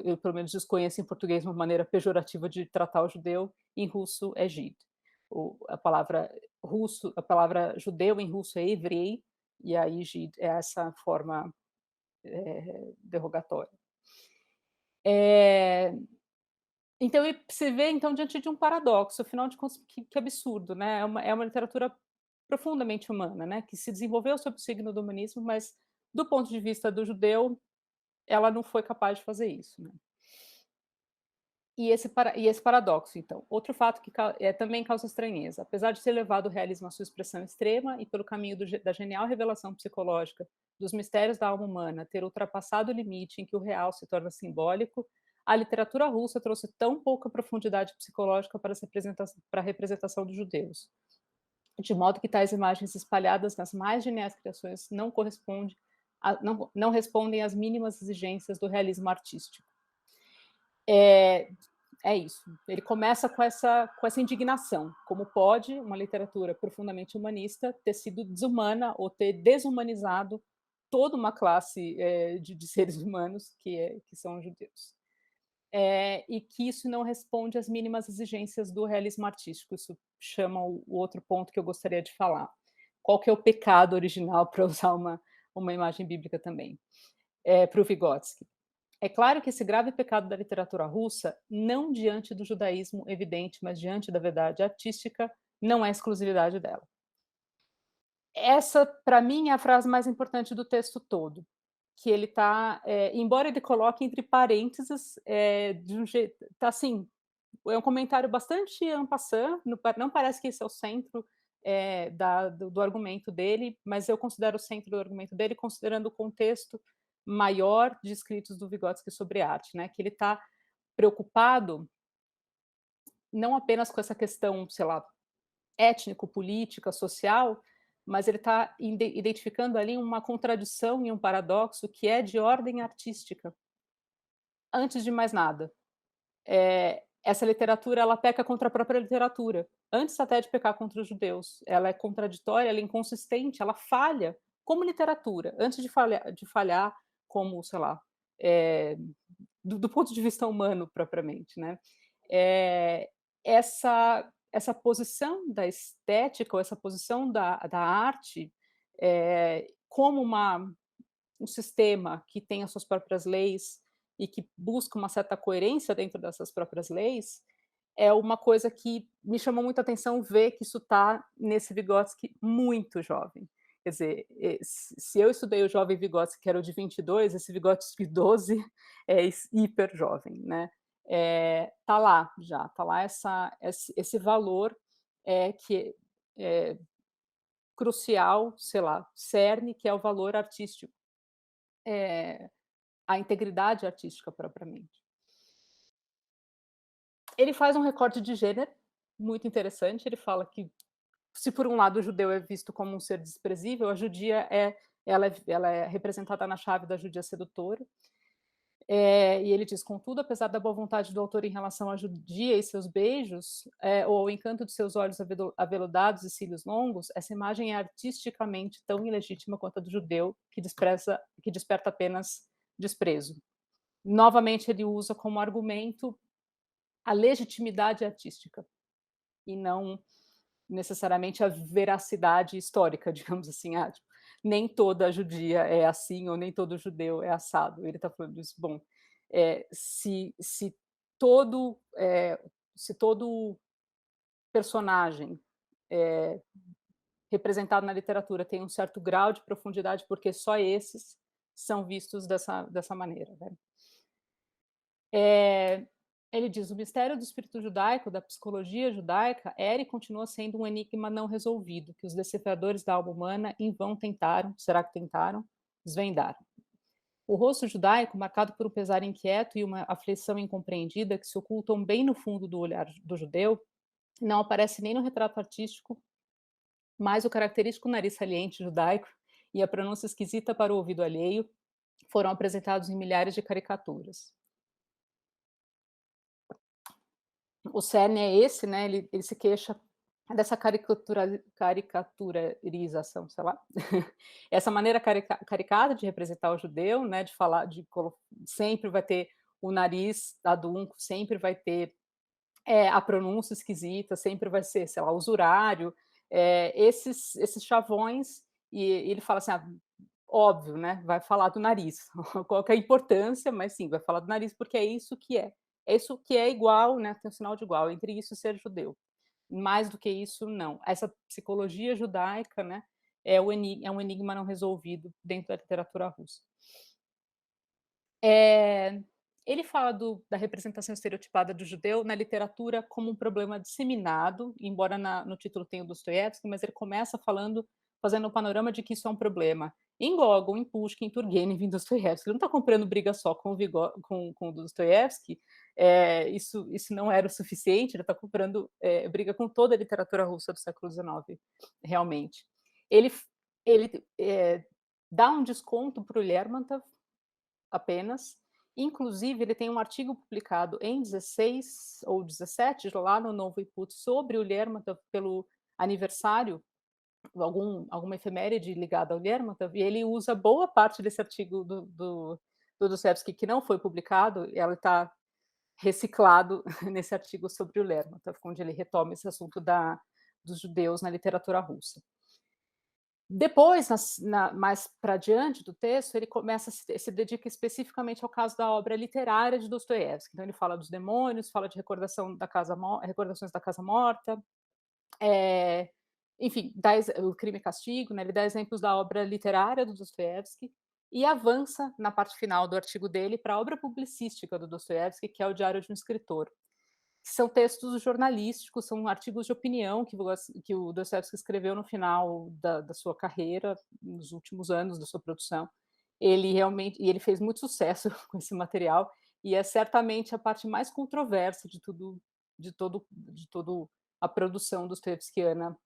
eu pelo menos desconheço em português uma maneira pejorativa de tratar o judeu, em russo é Jid. A palavra judeu em russo é evrei, e aí Jid é essa forma derrogatória. Então você vê então diante de um paradoxo, afinal de contas, que absurdo, né? É uma literatura profundamente humana, né? Que se desenvolveu sob o signo do humanismo, mas do ponto de vista do judeu, ela não foi capaz de fazer isso, né? E esse paradoxo, então. Outro fato que também causa estranheza. Apesar de ter levado o realismo à sua expressão extrema e pelo caminho da genial revelação psicológica dos mistérios da alma humana ter ultrapassado o limite em que o real se torna simbólico, a literatura russa trouxe tão pouca profundidade psicológica para a representação dos judeus, de modo que tais imagens espalhadas nas mais geniais criações não respondem às mínimas exigências do realismo artístico. É isso. Ele começa com essa indignação. Como pode uma literatura profundamente humanista ter sido desumana ou ter desumanizado toda uma classe de seres humanos que são os judeus? E que isso não responde às mínimas exigências do realismo artístico. Isso chama o outro ponto que eu gostaria de falar. Qual que é o pecado original, para usar uma imagem bíblica também, para o Vygotsky? É claro que esse grave pecado da literatura russa, não diante do judaísmo evidente, mas diante da verdade artística, não é exclusividade dela. Essa, para mim, é a frase mais importante do texto todo, que ele está, embora ele coloque entre parênteses, de um jeito, tá assim, é um comentário bastante en passant, não parece que esse é o centro do argumento dele, mas eu considero o centro do argumento dele, considerando o contexto maior de escritos do Vygotsky sobre arte, né? Que ele está preocupado não apenas com essa questão, sei lá, étnico-política, social, mas ele está identificando ali uma contradição e um paradoxo que é de ordem artística. Antes de mais nada, essa literatura ela peca contra a própria literatura, antes até de pecar contra os judeus. Ela é contraditória, ela é inconsistente, ela falha como literatura, antes de falhar como, sei lá, do ponto de vista humano propriamente, né? Essa posição da estética ou essa posição da arte como um sistema que tem as suas próprias leis e que busca uma certa coerência dentro dessas próprias leis, é uma coisa que me chamou muita atenção ver que isso está nesse Vygotsky muito jovem. Quer dizer, se eu estudei o jovem Vygotsky, que era o de 22, esse Vygotsky de 12 é hiper jovem, né? Tá lá já, tá lá esse valor que é crucial, sei lá, cerne, que é o valor artístico, a integridade artística propriamente. Ele faz um recorte de gênero muito interessante. Ele fala que, se por um lado o judeu é visto como um ser desprezível, a judia ela é representada na chave da judia sedutora. E ele diz, contudo, apesar da boa vontade do autor em relação à judia e seus beijos, ou ao encanto de seus olhos aveludados e cílios longos, essa imagem é artisticamente tão ilegítima quanto a do judeu, que desperta apenas desprezo. Novamente, ele usa como argumento a legitimidade artística, e não necessariamente a veracidade histórica, digamos assim. Tipo, nem toda judia é assim, ou nem todo judeu é assado. Ele está falando isso. Bom, se todo personagem representado na literatura tem um certo grau de profundidade, porque só esses são vistos dessa maneira, né? Ele diz, o mistério do espírito judaico, da psicologia judaica, era e continua sendo um enigma não resolvido, que os decifradores da alma humana em vão tentaram, será que tentaram, desvendar. O rosto judaico, marcado por um pesar inquieto e uma aflição incompreendida que se ocultam bem no fundo do olhar do judeu, não aparece nem no retrato artístico, mas o característico nariz saliente judaico e a pronúncia esquisita para o ouvido alheio foram apresentados em milhares de caricaturas. O cerne é esse, né? Ele se queixa dessa caricaturalização, sei lá, essa maneira caricata de representar o judeu, né? De falar, sempre vai ter o nariz adunco, sempre vai ter a pronúncia esquisita, sempre vai ser, sei lá, usurário, esses chavões, e ele fala assim, óbvio, né? Vai falar do nariz, qual que é a importância, mas sim, vai falar do nariz porque é isso que é. É isso que é igual, né? Tem um sinal de igual entre isso e ser judeu. Mais do que isso, não. Essa psicologia judaica, né? É um enigma não resolvido dentro da literatura russa. Ele fala da representação estereotipada do judeu na literatura como um problema disseminado, embora no título tenha o Dostoiévski, mas ele começa fazendo um panorama de que isso é um problema em Gogol, em Pushkin, em Turgenev, em Dostoiévski. Ele não está comprando briga só com o Dostoiévski, isso não era o suficiente, ele está comprando briga com toda a literatura russa do século XIX, realmente. Ele dá um desconto para o Lermontov apenas. Inclusive, ele tem um artigo publicado em 16 ou 17, lá no Novo Input, sobre o Lermontov pelo aniversário, alguma efeméride ligada ao Lermontov, e ele usa boa parte desse artigo do Dostoiévski, que não foi publicado, e ela está reciclado nesse artigo sobre o Lermontov, onde ele retoma esse assunto dos judeus na literatura russa. Depois, mais para diante do texto, ele se dedica especificamente ao caso da obra literária de Dostoiévski. Então, ele fala dos demônios, fala de recordações da Casa Morta, enfim, o Crime e Castigo, né? Ele dá exemplos da obra literária do Dostoiévski e avança, na parte final do artigo dele, para a obra publicística do Dostoiévski, que é o Diário de um Escritor. que são textos jornalísticos, são artigos de opinião que o Dostoiévski escreveu no final da sua carreira, nos últimos anos da sua produção. Ele fez muito sucesso com esse material, e é certamente a parte mais controversa de todo a produção dostoiévskiana,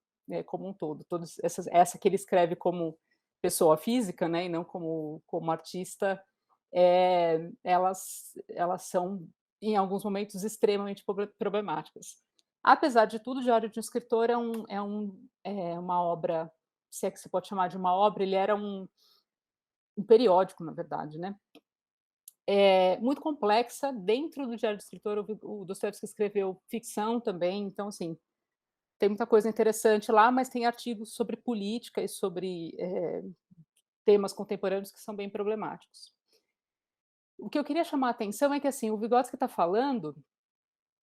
como um todo. Todas essa que ele escreve como pessoa física, né, e não como artista, elas são, em alguns momentos, extremamente problemáticas. Apesar de tudo, o Diário de um Escritor é uma obra, se é que se pode chamar de uma obra, ele era um periódico, na verdade, né, muito complexa. Dentro do Diário do Escritor, o Dostoiévski escreveu ficção também, então, assim, tem muita coisa interessante lá, mas tem artigos sobre política e sobre, temas contemporâneos que são bem problemáticos. O que eu queria chamar a atenção é que, assim, o Vygotsky está falando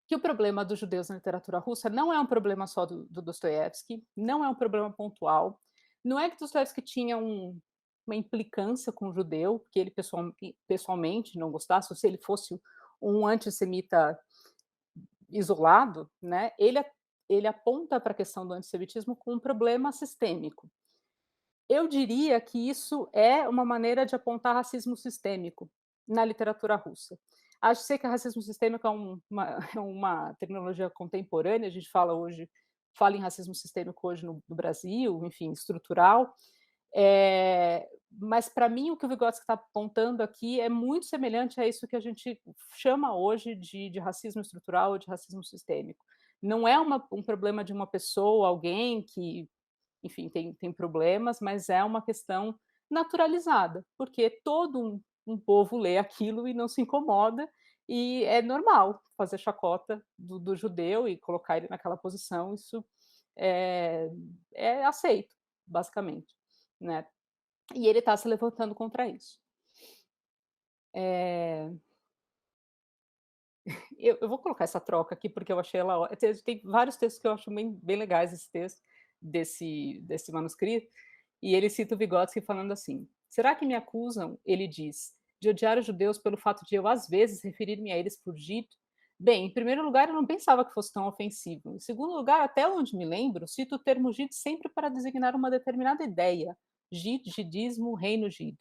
que o problema dos judeus na literatura russa não é um problema só do Dostoiévski, não é um problema pontual, não é que Dostoiévski tinha uma implicância com o judeu, que ele pessoalmente não gostasse, ou se ele fosse um antissemita isolado, né, ele aponta para a questão do antissemitismo como um problema sistêmico. Eu diria que isso é uma maneira de apontar racismo sistêmico na literatura russa. Acho que racismo sistêmico é é uma terminologia contemporânea, a gente fala em racismo sistêmico hoje no Brasil, enfim, estrutural, mas para mim o que o Vygotsky está apontando aqui é muito semelhante a isso que a gente chama hoje de racismo estrutural ou de racismo sistêmico. Não é um problema de uma pessoa, alguém que, enfim, tem problemas, mas é uma questão naturalizada, porque todo um povo lê aquilo e não se incomoda, e é normal fazer chacota do judeu e colocar ele naquela posição, isso é é aceito, basicamente, né. E ele está se levantando contra isso. Eh, eu vou colocar essa troca aqui, porque eu achei ela tem vários textos que eu acho bem legais, esse texto, desse manuscrito, e ele cita o Vygotsky falando assim: "Será que me acusam", ele diz, "de odiar os judeus pelo fato de eu, às vezes, referir-me a eles por Jid? Bem, em primeiro lugar, eu não pensava que fosse tão ofensivo. Em segundo lugar, até onde me lembro, cito o termo Jid sempre para designar uma determinada ideia, Jid, jidismo, reino Jid.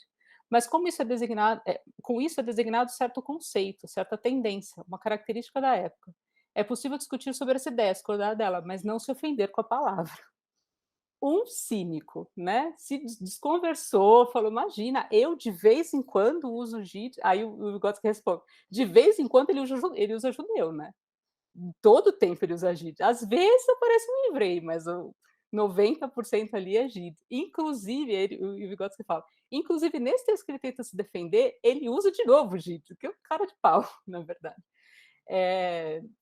Mas como isso com isso é designado certo conceito, certa tendência, uma característica da época. É possível discutir sobre essa ideia, discordar dela, mas não se ofender com a palavra." Um cínico, né, se desconversou, falou: "Imagina, eu de vez em quando uso JIT", aí o Vygotsky responde: "De vez em quando ele usa judeu, né, todo tempo ele usa JIT, às vezes aparece um hebreu, mas o 90% ali é JIT". Inclusive o Vygotsky fala: "Inclusive nesse texto que ele tenta se defender, ele usa de novo JIT", que é um cara de pau, na verdade.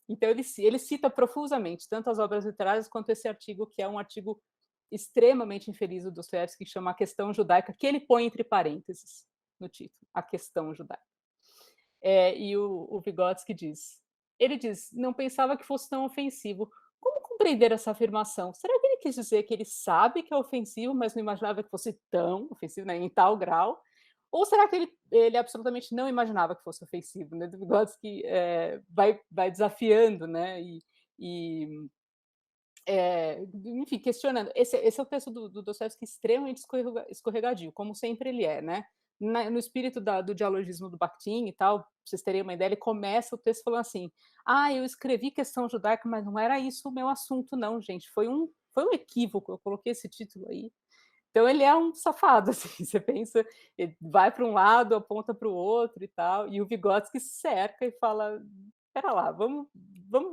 Então ele cita profusamente tanto as obras literárias quanto esse artigo, que é um artigo extremamente infeliz do Dostoiévski, que chama A Questão Judaica, que ele põe entre parênteses no título, A Questão Judaica. E o Vygotsky ele diz: "Não pensava que fosse tão ofensivo. Como compreender essa afirmação? Será que ele quis dizer que ele sabe que é ofensivo, mas não imaginava que fosse tão ofensivo, né, em tal grau? Ou será que ele absolutamente não imaginava que fosse ofensivo?", né, do Vygotsky, vai desafiando, né, e enfim, questionando. Esse é o texto do Dostoiévski, extremamente escorregadio, como sempre ele é, né. No espírito do dialogismo do Bakhtin e tal, pra vocês terem uma ideia, ele começa o texto falando assim: "Ah, eu escrevi Questão Judaica, mas não era isso o meu assunto não, gente, foi um equívoco, eu coloquei esse título aí". Então ele é um safado, assim, você pensa, ele vai para um lado, aponta para o outro e tal, e o Vygotsky cerca e fala: "Espera lá, vamos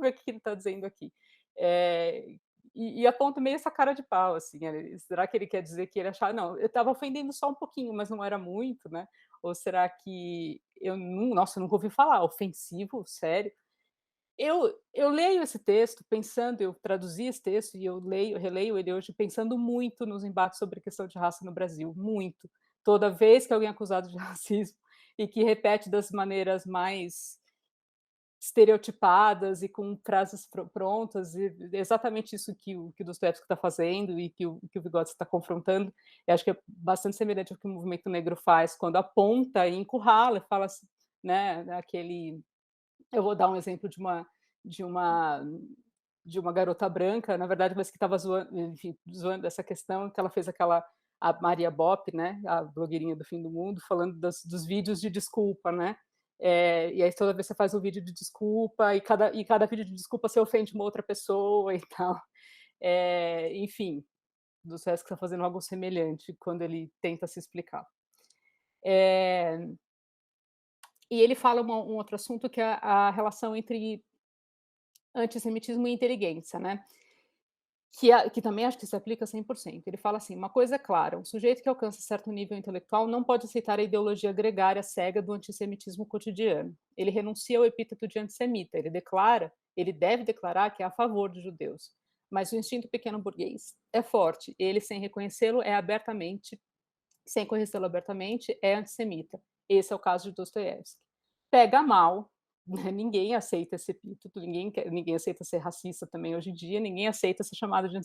ver o que ele está dizendo aqui". Eh, e aponta meio essa cara de pau, assim, será que ele quer dizer que ele achava: "Não, eu estava ofendendo só um pouquinho, mas não era muito, né, ou será que nossa, eu nunca ouvi falar, ofensivo? Sério?". Eu leio esse texto pensando, eu traduzi esse texto e eu releio ele hoje pensando muito nos embates sobre a questão de raça no Brasil, muito. Toda vez que alguém é acusado de racismo e que repete das maneiras mais estereotipadas e com frases prontas, e exatamente isso que o Dostoiévski está fazendo e que o Vygotsky está confrontando, eu acho que é bastante semelhante ao que o movimento negro faz quando aponta e encurrala, fala assim, né, aquele eu vou dar um exemplo de uma garota branca, na verdade, mas que estava zoando, enfim, zoando essa questão, que ela fez a Maria Bopp, né, a blogueirinha do fim do mundo, falando dos vídeos de desculpa, né? E aí toda vez você faz um vídeo de desculpa, e cada vídeo de desculpa você ofende uma outra pessoa e tal. Enfim, o Dostoiévski está fazendo algo semelhante quando ele tenta se explicar. E ele fala um outro assunto que é a relação entre antissemitismo e inteligência, né? Que também acho que se aplica 100%. Ele fala assim: uma coisa é clara, um sujeito que alcança certo nível intelectual não pode aceitar a ideologia gregária cega do antissemitismo cotidiano. Ele renuncia ao epíteto de antissemita, ele deve declarar que é a favor dos judeus. Mas o instinto pequeno burguês é forte, ele, sem reconhecê-lo abertamente, é antissemita. Esse é o caso de Dostoiévski. Pega mal, né? Ninguém aceita esse epíteto, ninguém aceita ser racista também hoje em dia, ninguém aceita ser chamado de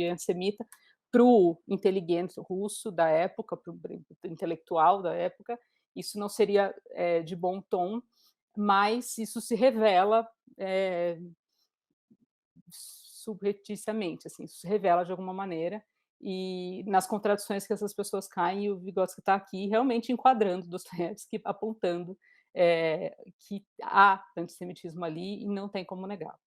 antissemita para o inteligente russo da época, para o intelectual da época. Isso não seria de bom tom, mas isso se revela subrepticiamente, assim, isso se revela de alguma maneira, e nas contradições que essas pessoas caem, e o Vygotsky está aqui realmente enquadrando Dostoiévski, apontando que há antissemitismo ali e não tem como negar.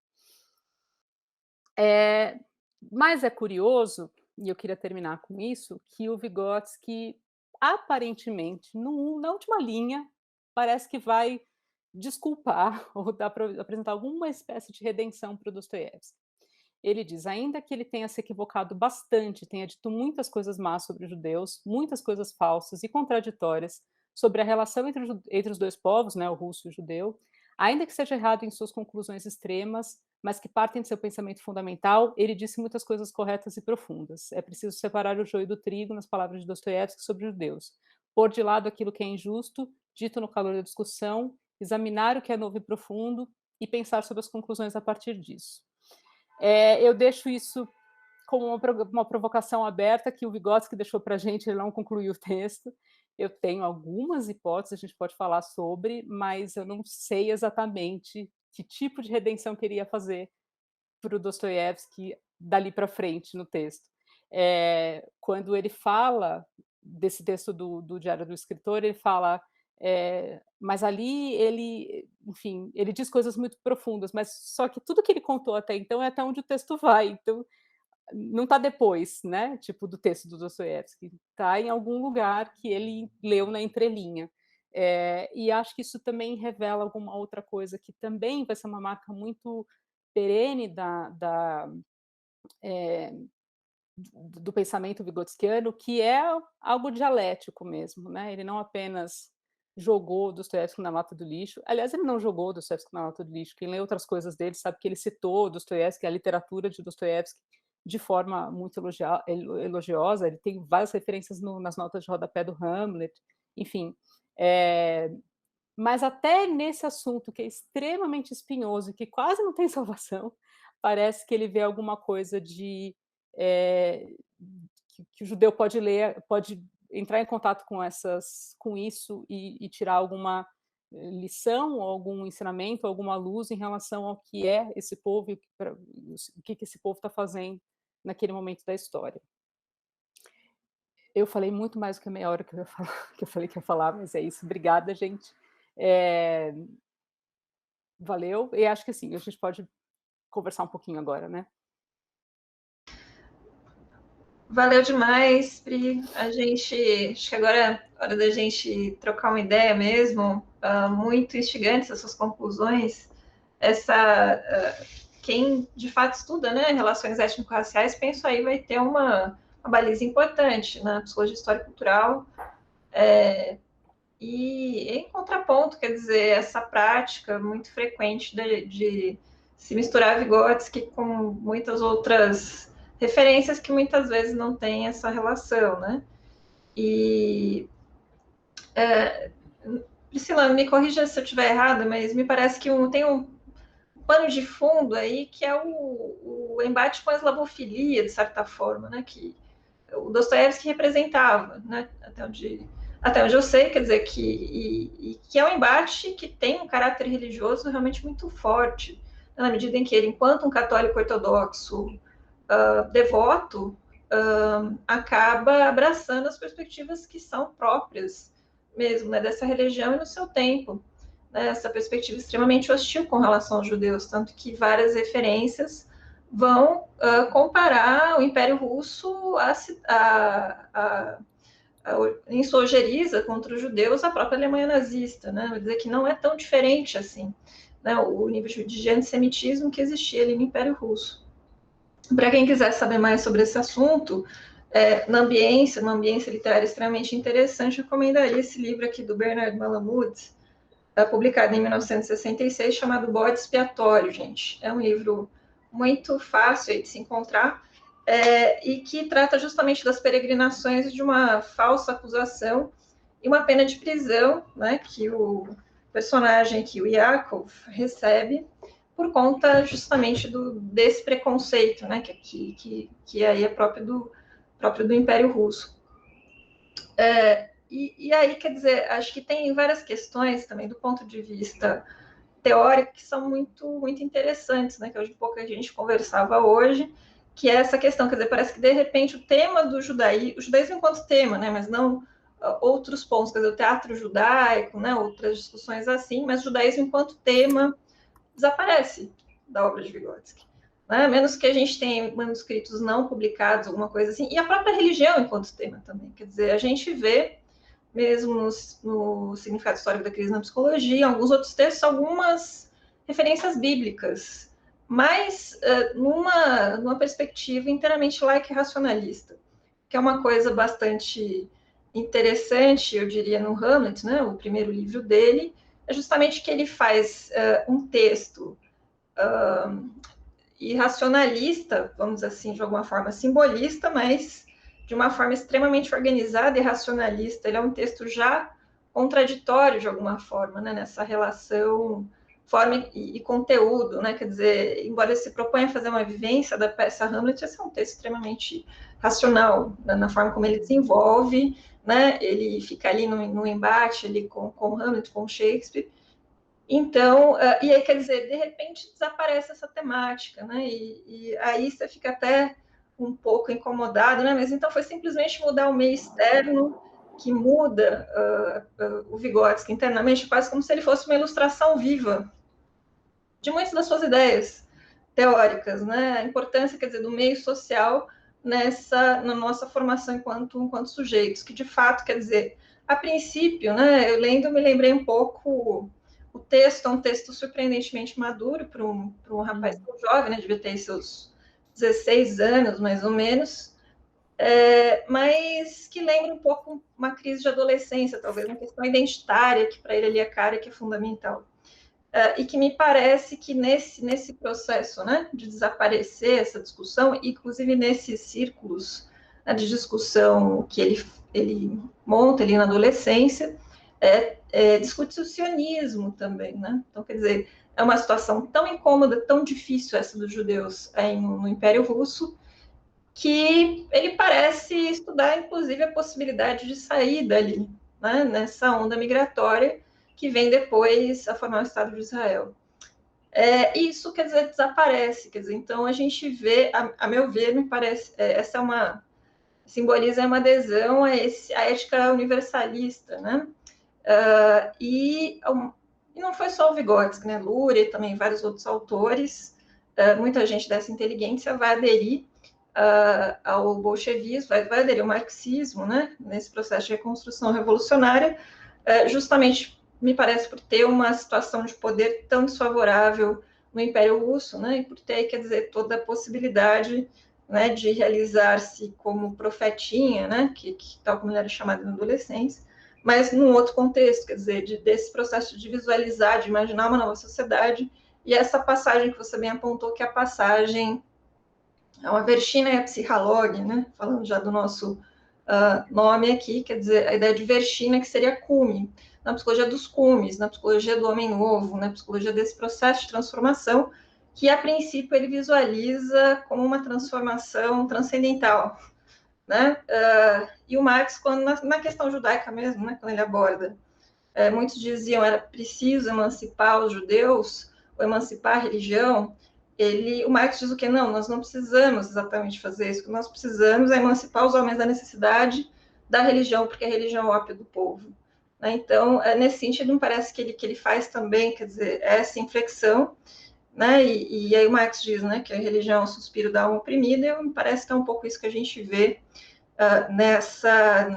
Mas é curioso, e eu queria terminar com isso, que o Vygotsky, aparentemente, na última linha, parece que vai desculpar ou apresentar alguma espécie de redenção para o Dostoiévski. Ele diz: ainda que ele tenha se equivocado bastante, tenha dito muitas coisas más sobre os judeus, muitas coisas falsas e contraditórias sobre a relação entre os dois povos, né, o russo e o judeu, ainda que seja errado em suas conclusões extremas, mas que partem de seu pensamento fundamental, ele disse muitas coisas corretas e profundas. É preciso separar o joio do trigo, nas palavras de Dostoiévski, sobre os judeus. Pôr de lado aquilo que é injusto, dito no calor da discussão, examinar o que é novo e profundo e pensar sobre as conclusões a partir disso. Eu deixo isso como uma provocação aberta que o Vygotsky deixou para a gente, ele não concluiu o texto. Eu tenho algumas hipóteses, a gente pode falar sobre, mas eu não sei exatamente que tipo de redenção queria fazer para o Dostoiévski dali para frente no texto. Quando ele fala desse texto do Diário do Escritor, ele fala... mas ali enfim, ele diz coisas muito profundas, mas só que tudo que ele contou até então é até onde o texto vai, então não está depois, né, tipo, do texto do Dostoiévski, está em algum lugar que ele leu na entrelinha. E acho que isso também revela alguma outra coisa que também vai ser uma marca muito perene do pensamento vigotskiano, que é algo dialético mesmo, né? Ele não apenas jogou Dostoiévski na lata do lixo, aliás, ele não jogou Dostoiévski na lata do lixo, quem lê outras coisas dele sabe que ele citou Dostoiévski, a literatura de Dostoiévski, de forma muito elogiosa, ele tem várias referências nas notas de rodapé do Hamlet, enfim. Mas até nesse assunto que é extremamente espinhoso e que quase não tem salvação, parece que ele vê alguma coisa que o judeu pode ler, pode entrar em contato com isso e tirar alguma lição, algum ensinamento, alguma luz em relação ao que é esse povo e o que esse povo está fazendo naquele momento da história. Eu falei muito mais do que a meia hora que eu falei que ia falar, mas é isso. Obrigada, gente. Valeu. E acho que assim, a gente pode conversar um pouquinho agora, né? Valeu demais, Pri. Acho que agora é hora da gente trocar uma ideia mesmo. Muito instigantes essas conclusões. Quem de fato estuda, né, relações étnico-raciais, penso aí vai ter uma baliza importante na psicologia história e cultural. E em contraponto, quer dizer, essa prática muito frequente de se misturar Vygotsky com muitas outras referências que muitas vezes não têm essa relação, né? E Priscila, me corrija se eu estiver errada, mas me parece que tem um pano de fundo aí que é o embate com a eslavofilia, de certa forma, né? Que o Dostoiévski representava, né? Até onde eu sei, quer dizer, que é um embate que tem um caráter religioso realmente muito forte, na medida em que ele, enquanto um católico ortodoxo devoto, acaba abraçando as perspectivas que são próprias mesmo, né, dessa religião e no seu tempo, né, essa perspectiva extremamente hostil com relação aos judeus, tanto que várias referências vão comparar o Império Russo insogeriza contra os judeus a própria Alemanha nazista, né? Vai dizer que não é tão diferente assim, né? O nível de antissemitismo que existia ali no Império Russo. Para quem quiser saber mais sobre esse assunto, uma ambiência literária extremamente interessante, eu recomendaria esse livro aqui do Bernard Malamud, publicado em 1966, chamado Bode Expiatório, gente. É um livro muito fácil de se encontrar, e que trata justamente das peregrinações de uma falsa acusação e uma pena de prisão, né, que o personagem aqui, o Yakov, recebe por conta justamente desse preconceito, né, que aí é próprio do Império Russo. E aí, quer dizer, acho que tem várias questões também do ponto de vista teórico que são muito, muito interessantes, né, que hoje pouca gente conversava hoje, que é essa questão, quer dizer, parece que de repente o tema do judaísmo, o judaísmo enquanto tema, né, mas não outros pontos, quer dizer, o teatro judaico, né, outras discussões assim, mas o judaísmo enquanto tema desaparece da obra de Vygotsky. Né? Menos que a gente tenha manuscritos não publicados, alguma coisa assim, e a própria religião enquanto tema também. Quer dizer, a gente vê, mesmo no Significado Histórico da Crise na Psicologia, em alguns outros textos, algumas referências bíblicas, mas numa perspectiva inteiramente laica e racionalista, que é uma coisa bastante interessante, eu diria, no Hamlet, né, o primeiro livro dele, é justamente que ele faz um texto irracionalista, vamos dizer assim, de alguma forma simbolista, mas de uma forma extremamente organizada e racionalista. Ele é um texto já contraditório, de alguma forma, né, nessa relação forma e conteúdo, né? Quer dizer, embora ele se proponha a fazer uma vivência da peça Hamlet, esse é um texto extremamente racional, né, na forma como ele desenvolve, né? Ele fica ali no embate ali com Hamlet, com Shakespeare. Então, e aí, quer dizer, de repente desaparece essa temática, né? E aí você fica até um pouco incomodado, né? Mas então foi simplesmente mudar o meio externo que muda o Vygotsky internamente, quase como se ele fosse uma ilustração viva de muitas das suas ideias teóricas, né? A importância, quer dizer, do meio social na nossa formação enquanto sujeitos, que de fato, quer dizer, a princípio, né? Eu lendo, me lembrei um pouco. O texto é um texto surpreendentemente maduro para um rapaz tão jovem, né? Devia ter seus 16 anos, mais ou menos, mas que lembra um pouco uma crise de adolescência, talvez uma questão identitária, que para ele ali é cara, que é fundamental. E que me parece que nesse processo, né, de desaparecer essa discussão, inclusive nesses círculos, né, de discussão que ele monta ali na adolescência, discute o sionismo também, né? Então, quer dizer, é uma situação tão incômoda, tão difícil essa dos judeus no Império Russo, que ele parece estudar, inclusive, a possibilidade de sair dali, né, nessa onda migratória que vem depois a formar o Estado de Israel. Isso, quer dizer, desaparece, quer dizer, então a gente vê, a meu ver, me parece, essa simboliza uma adesão à ética universalista, né? E não foi só o Vygotsky, né? Luria e também vários outros autores, muita gente dessa inteligência vai aderir ao bolchevismo, vai aderir ao marxismo, né? Nesse processo de reconstrução revolucionária, justamente, me parece, por ter uma situação de poder tão desfavorável no Império Russo, né? E por ter, quer dizer, toda a possibilidade, né, de realizar-se como profetinha, né? Que tal como ele era chamado na adolescência, mas num outro contexto, quer dizer, desse processo de visualizar, de imaginar uma nova sociedade, e essa passagem que você bem apontou, que é a passagem, é uma Vershina e a Psicologue, né? Falando já do nosso nome aqui, quer dizer, a ideia de Vershina, que seria cume, na psicologia dos cumes, na psicologia do homem novo, na psicologia desse processo de transformação, que a princípio ele visualiza como uma transformação transcendental, né? E o Marx, quando na questão judaica mesmo, né, quando ele aborda, muitos diziam era preciso emancipar os judeus, ou emancipar a religião, o Marx diz o quê? Não, nós não precisamos exatamente fazer isso. O que nós precisamos é emancipar os homens da necessidade da religião, porque a religião é o ópio do povo. Né? Então, nesse sentido, me parece que ele faz também, quer dizer, essa inflexão, né? E aí o Marx diz, né, que a religião é o suspiro da alma oprimida, e me parece que é um pouco isso que a gente vê nessa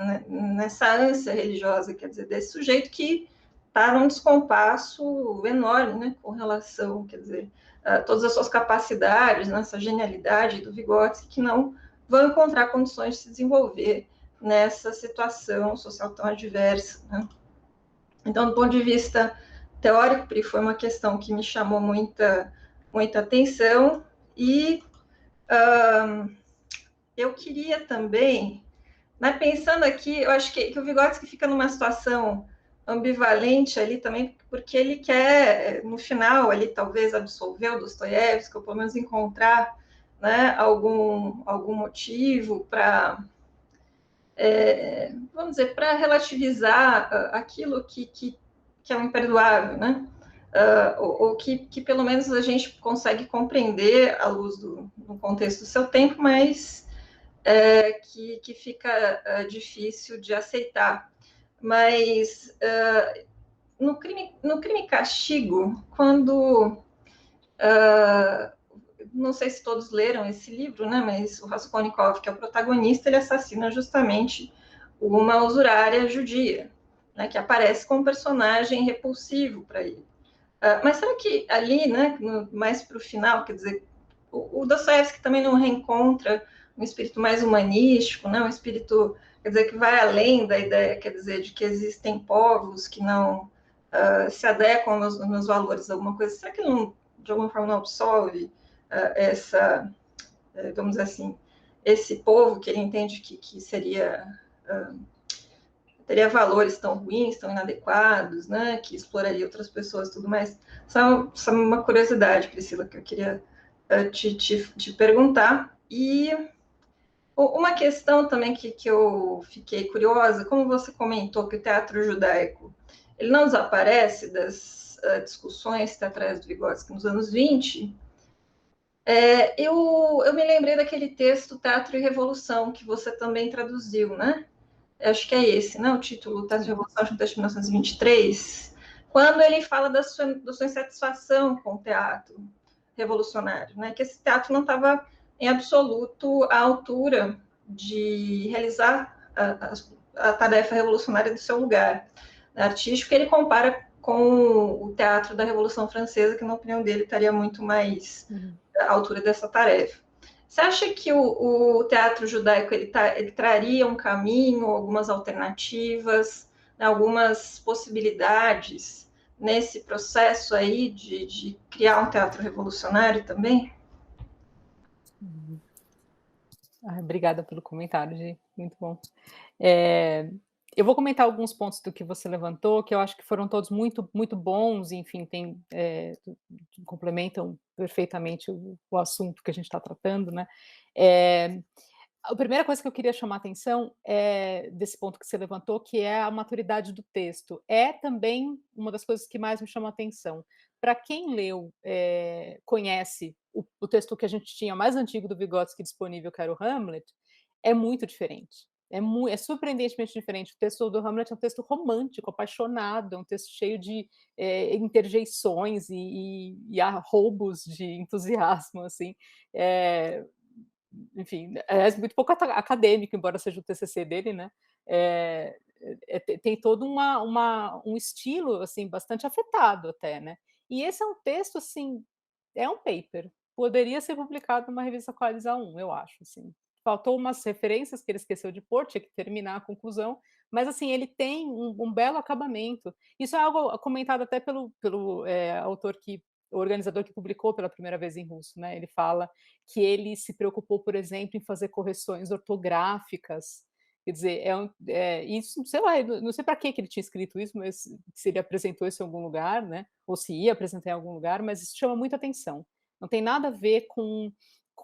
ânsia religiosa, quer dizer, desse sujeito que está num descompasso enorme, né, com relação, quer dizer, todas as suas capacidades, nessa genialidade do Vygotsky, que não vão encontrar condições de se desenvolver nessa situação social tão adversa. Né? Então, do ponto de vista teórico, Pri, foi uma questão que me chamou muita atenção, e eu queria também, mas pensando aqui, eu acho que o Vygotsky fica numa situação ambivalente ali também, porque ele quer, no final, ali talvez absolver o Dostoiévski, ou pelo menos encontrar, né, algum motivo para, vamos dizer, para relativizar aquilo que é o imperdoável, né? Ou que pelo menos a gente consegue compreender à luz do contexto do seu tempo, mas que fica difícil de aceitar. Mas no crime e castigo, quando não sei se todos leram esse livro, né? Mas o Raskolnikov, que é o protagonista, ele assassina justamente uma usurária judia, né? Que aparece como um personagem repulsivo para ele. Mas será que ali, né? Mais para o final, quer dizer, o Dostoiévski também não reencontra um espírito mais humanístico, né? Um espírito, quer dizer, que vai além da ideia, quer dizer, de que existem povos que não se adequam nos valores de alguma coisa. Será que ele não, de alguma forma, não absolve essa, vamos dizer assim, esse povo que ele entende que seria teria valores tão ruins, tão inadequados, né, que exploraria outras pessoas e tudo mais? Só uma curiosidade, Priscila, que eu queria te perguntar. E uma questão também que eu fiquei curiosa, como você comentou que o teatro judaico ele não desaparece das discussões teatrais do Vygotsky nos anos 20, eu me lembrei daquele texto Teatro e Revolução, que você também traduziu, né? Acho que é esse, né? O título Teatro e Revolução, acho que é de 1923, quando ele fala da sua insatisfação com o teatro revolucionário, né? Que esse teatro não estava em absoluto à altura de realizar a tarefa revolucionária do seu lugar artístico, que ele compara com o teatro da Revolução Francesa, que na opinião dele estaria muito mais à altura dessa tarefa. Você acha que o teatro judaico ele traria um caminho, algumas alternativas, né, algumas possibilidades nesse processo aí de criar um teatro revolucionário também? Obrigada pelo comentário, Gi. Muito bom. Eu vou comentar alguns pontos do que você levantou, que eu acho que foram todos muito, muito bons, enfim, complementam perfeitamente o assunto que a gente está tratando, né? A primeira coisa que eu queria chamar a atenção é desse ponto que você levantou, que é a maturidade do texto. É também uma das coisas que mais me chama a atenção. Para quem leu, conhece o texto que a gente tinha mais antigo do Vygotsky disponível, que era o Hamlet, é muito diferente. É surpreendentemente diferente. O texto do Hamlet é um texto romântico, apaixonado, é um texto cheio de interjeições e arroubos de entusiasmo, assim. Enfim, é muito pouco acadêmico, embora seja o TCC dele, né? Tem todo um estilo assim bastante afetado até, né? E esse é um texto assim, é um paper, poderia ser publicado numa revista Qualis A1, eu acho, assim. Faltou umas referências que ele esqueceu de pôr, tinha que terminar a conclusão, mas assim ele tem um belo acabamento. Isso é algo comentado até pelo autor o organizador que publicou pela primeira vez em russo, né? Ele fala que ele se preocupou, por exemplo, em fazer correções ortográficas. Quer dizer, isso, sei lá, não sei para que ele tinha escrito isso, mas se ele apresentou isso em algum lugar, né? Ou se ia apresentar em algum lugar, mas isso chama muita atenção. Não tem nada a ver com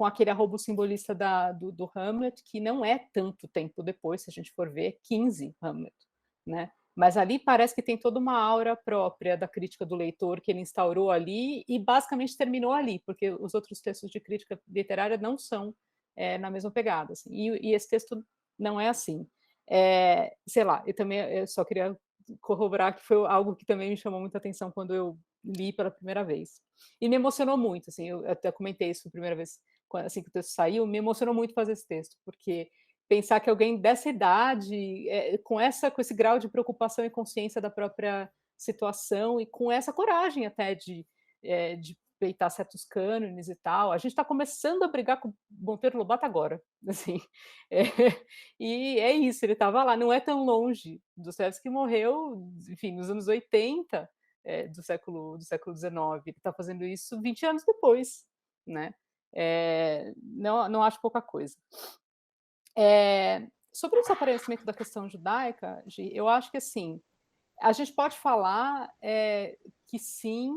aquele arrobo simbolista do Hamlet, que não é tanto tempo depois, se a gente for ver, 15 Hamlet, né? Mas ali parece que tem toda uma aura própria da crítica do leitor que ele instaurou ali e basicamente terminou ali, porque os outros textos de crítica literária não são na mesma pegada. Assim. E esse texto não é assim. Sei lá, eu só queria corroborar que foi algo que também me chamou muita atenção quando eu li pela primeira vez. E me emocionou muito, assim, eu até comentei isso a primeira vez, assim que o texto saiu, me emocionou muito fazer esse texto, porque pensar que alguém dessa idade, com esse grau de preocupação e consciência da própria situação e com essa coragem até de peitar certos cânones e tal. A gente está começando a brigar com Monteiro Lobato agora, assim. É, e é isso, ele estava lá, não é tão longe. Dostoiévski morreu, enfim, nos anos 80 do século XIX. Ele está fazendo isso 20 anos depois, né? Não acho pouca coisa. Sobre o desaparecimento da questão judaica, Gi, eu acho que assim, a gente pode falar que sim,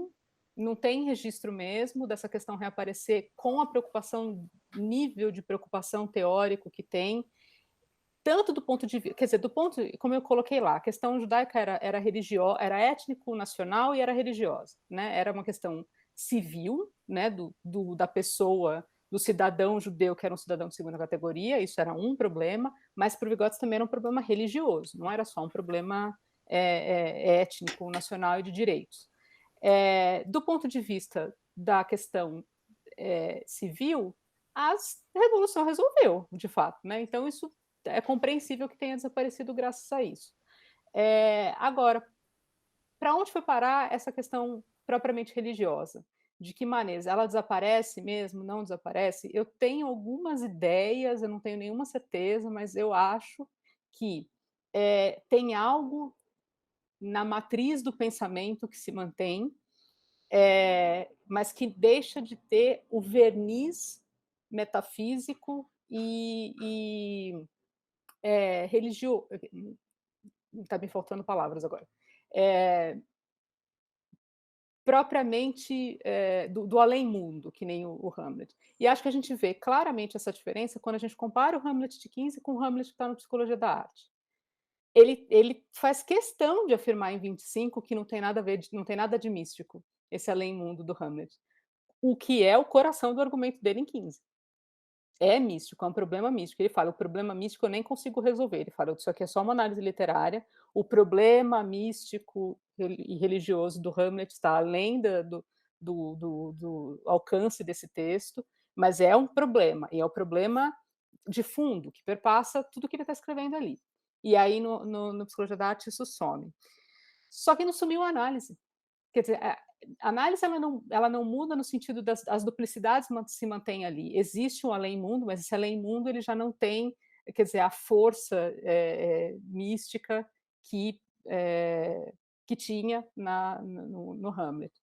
não tem registro mesmo dessa questão reaparecer com a preocupação, nível de preocupação teórico que tem, tanto do ponto de vista, quer dizer, do ponto, como eu coloquei lá, a questão judaica era religiosa, era étnico-nacional e era religiosa, né? Era uma questão civil, né, da pessoa, do cidadão judeu que era um cidadão de segunda categoria, isso era um problema, mas para o Vygotsky também era um problema religioso, não era só um problema étnico, nacional e de direitos. Do ponto de vista da questão civil, a revolução resolveu, de fato, né? Então isso é compreensível que tenha desaparecido graças a isso. Agora, para onde foi parar essa questão propriamente religiosa? De que maneira? Ela desaparece mesmo? Não desaparece? Eu tenho algumas ideias, eu não tenho nenhuma certeza, mas eu acho que tem algo na matriz do pensamento que se mantém, mas que deixa de ter o verniz metafísico e religioso. Está me faltando palavras agora. Propriamente do além-mundo, que nem o Hamlet. E acho que a gente vê claramente essa diferença quando a gente compara o Hamlet de 15 com o Hamlet que está no Psicologia da Arte. Ele faz questão de afirmar em 25 que não tem nada a ver, não tem nada de místico, esse além-mundo do Hamlet. O que é o coração do argumento dele em 15. É místico, é um problema místico. Ele fala, o problema místico eu nem consigo resolver. Ele fala, isso aqui é só uma análise literária. O problema místico e religioso do Hamlet está além do alcance desse texto, mas é um problema, e é o problema de fundo, que perpassa tudo que ele está escrevendo ali. E aí, no Psicologia da Arte, isso some. Só que não sumiu a análise. Quer dizer, a análise ela não muda no sentido das as duplicidades se mantêm ali. Existe um além-mundo, mas esse além-mundo ele já não tem, quer dizer, a força mística que, que tinha no Hamlet.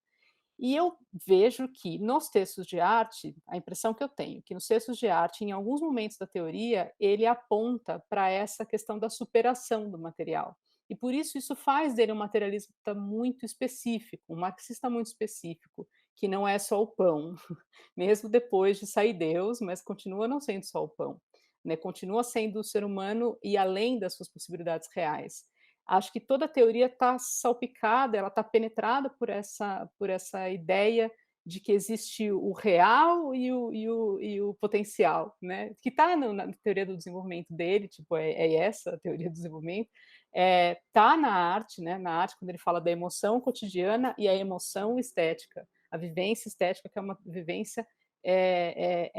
E eu vejo que nos textos de arte, a impressão que eu tenho, que nos textos de arte, em alguns momentos da teoria, ele aponta para essa questão da superação do material. E por isso faz dele um materialista muito específico, um marxista muito específico, que não é só o pão, mesmo depois de sair Deus, mas continua não sendo só o pão, né? Continua sendo o ser humano e além das suas possibilidades reais. Acho que toda a teoria está salpicada, ela está penetrada por essa ideia de que existe o real e o potencial, né? Que está na teoria do desenvolvimento dele, tipo, essa a teoria do desenvolvimento, está na arte, né? Na arte, quando ele fala da emoção cotidiana e a emoção estética, a vivência estética, que é uma vivência,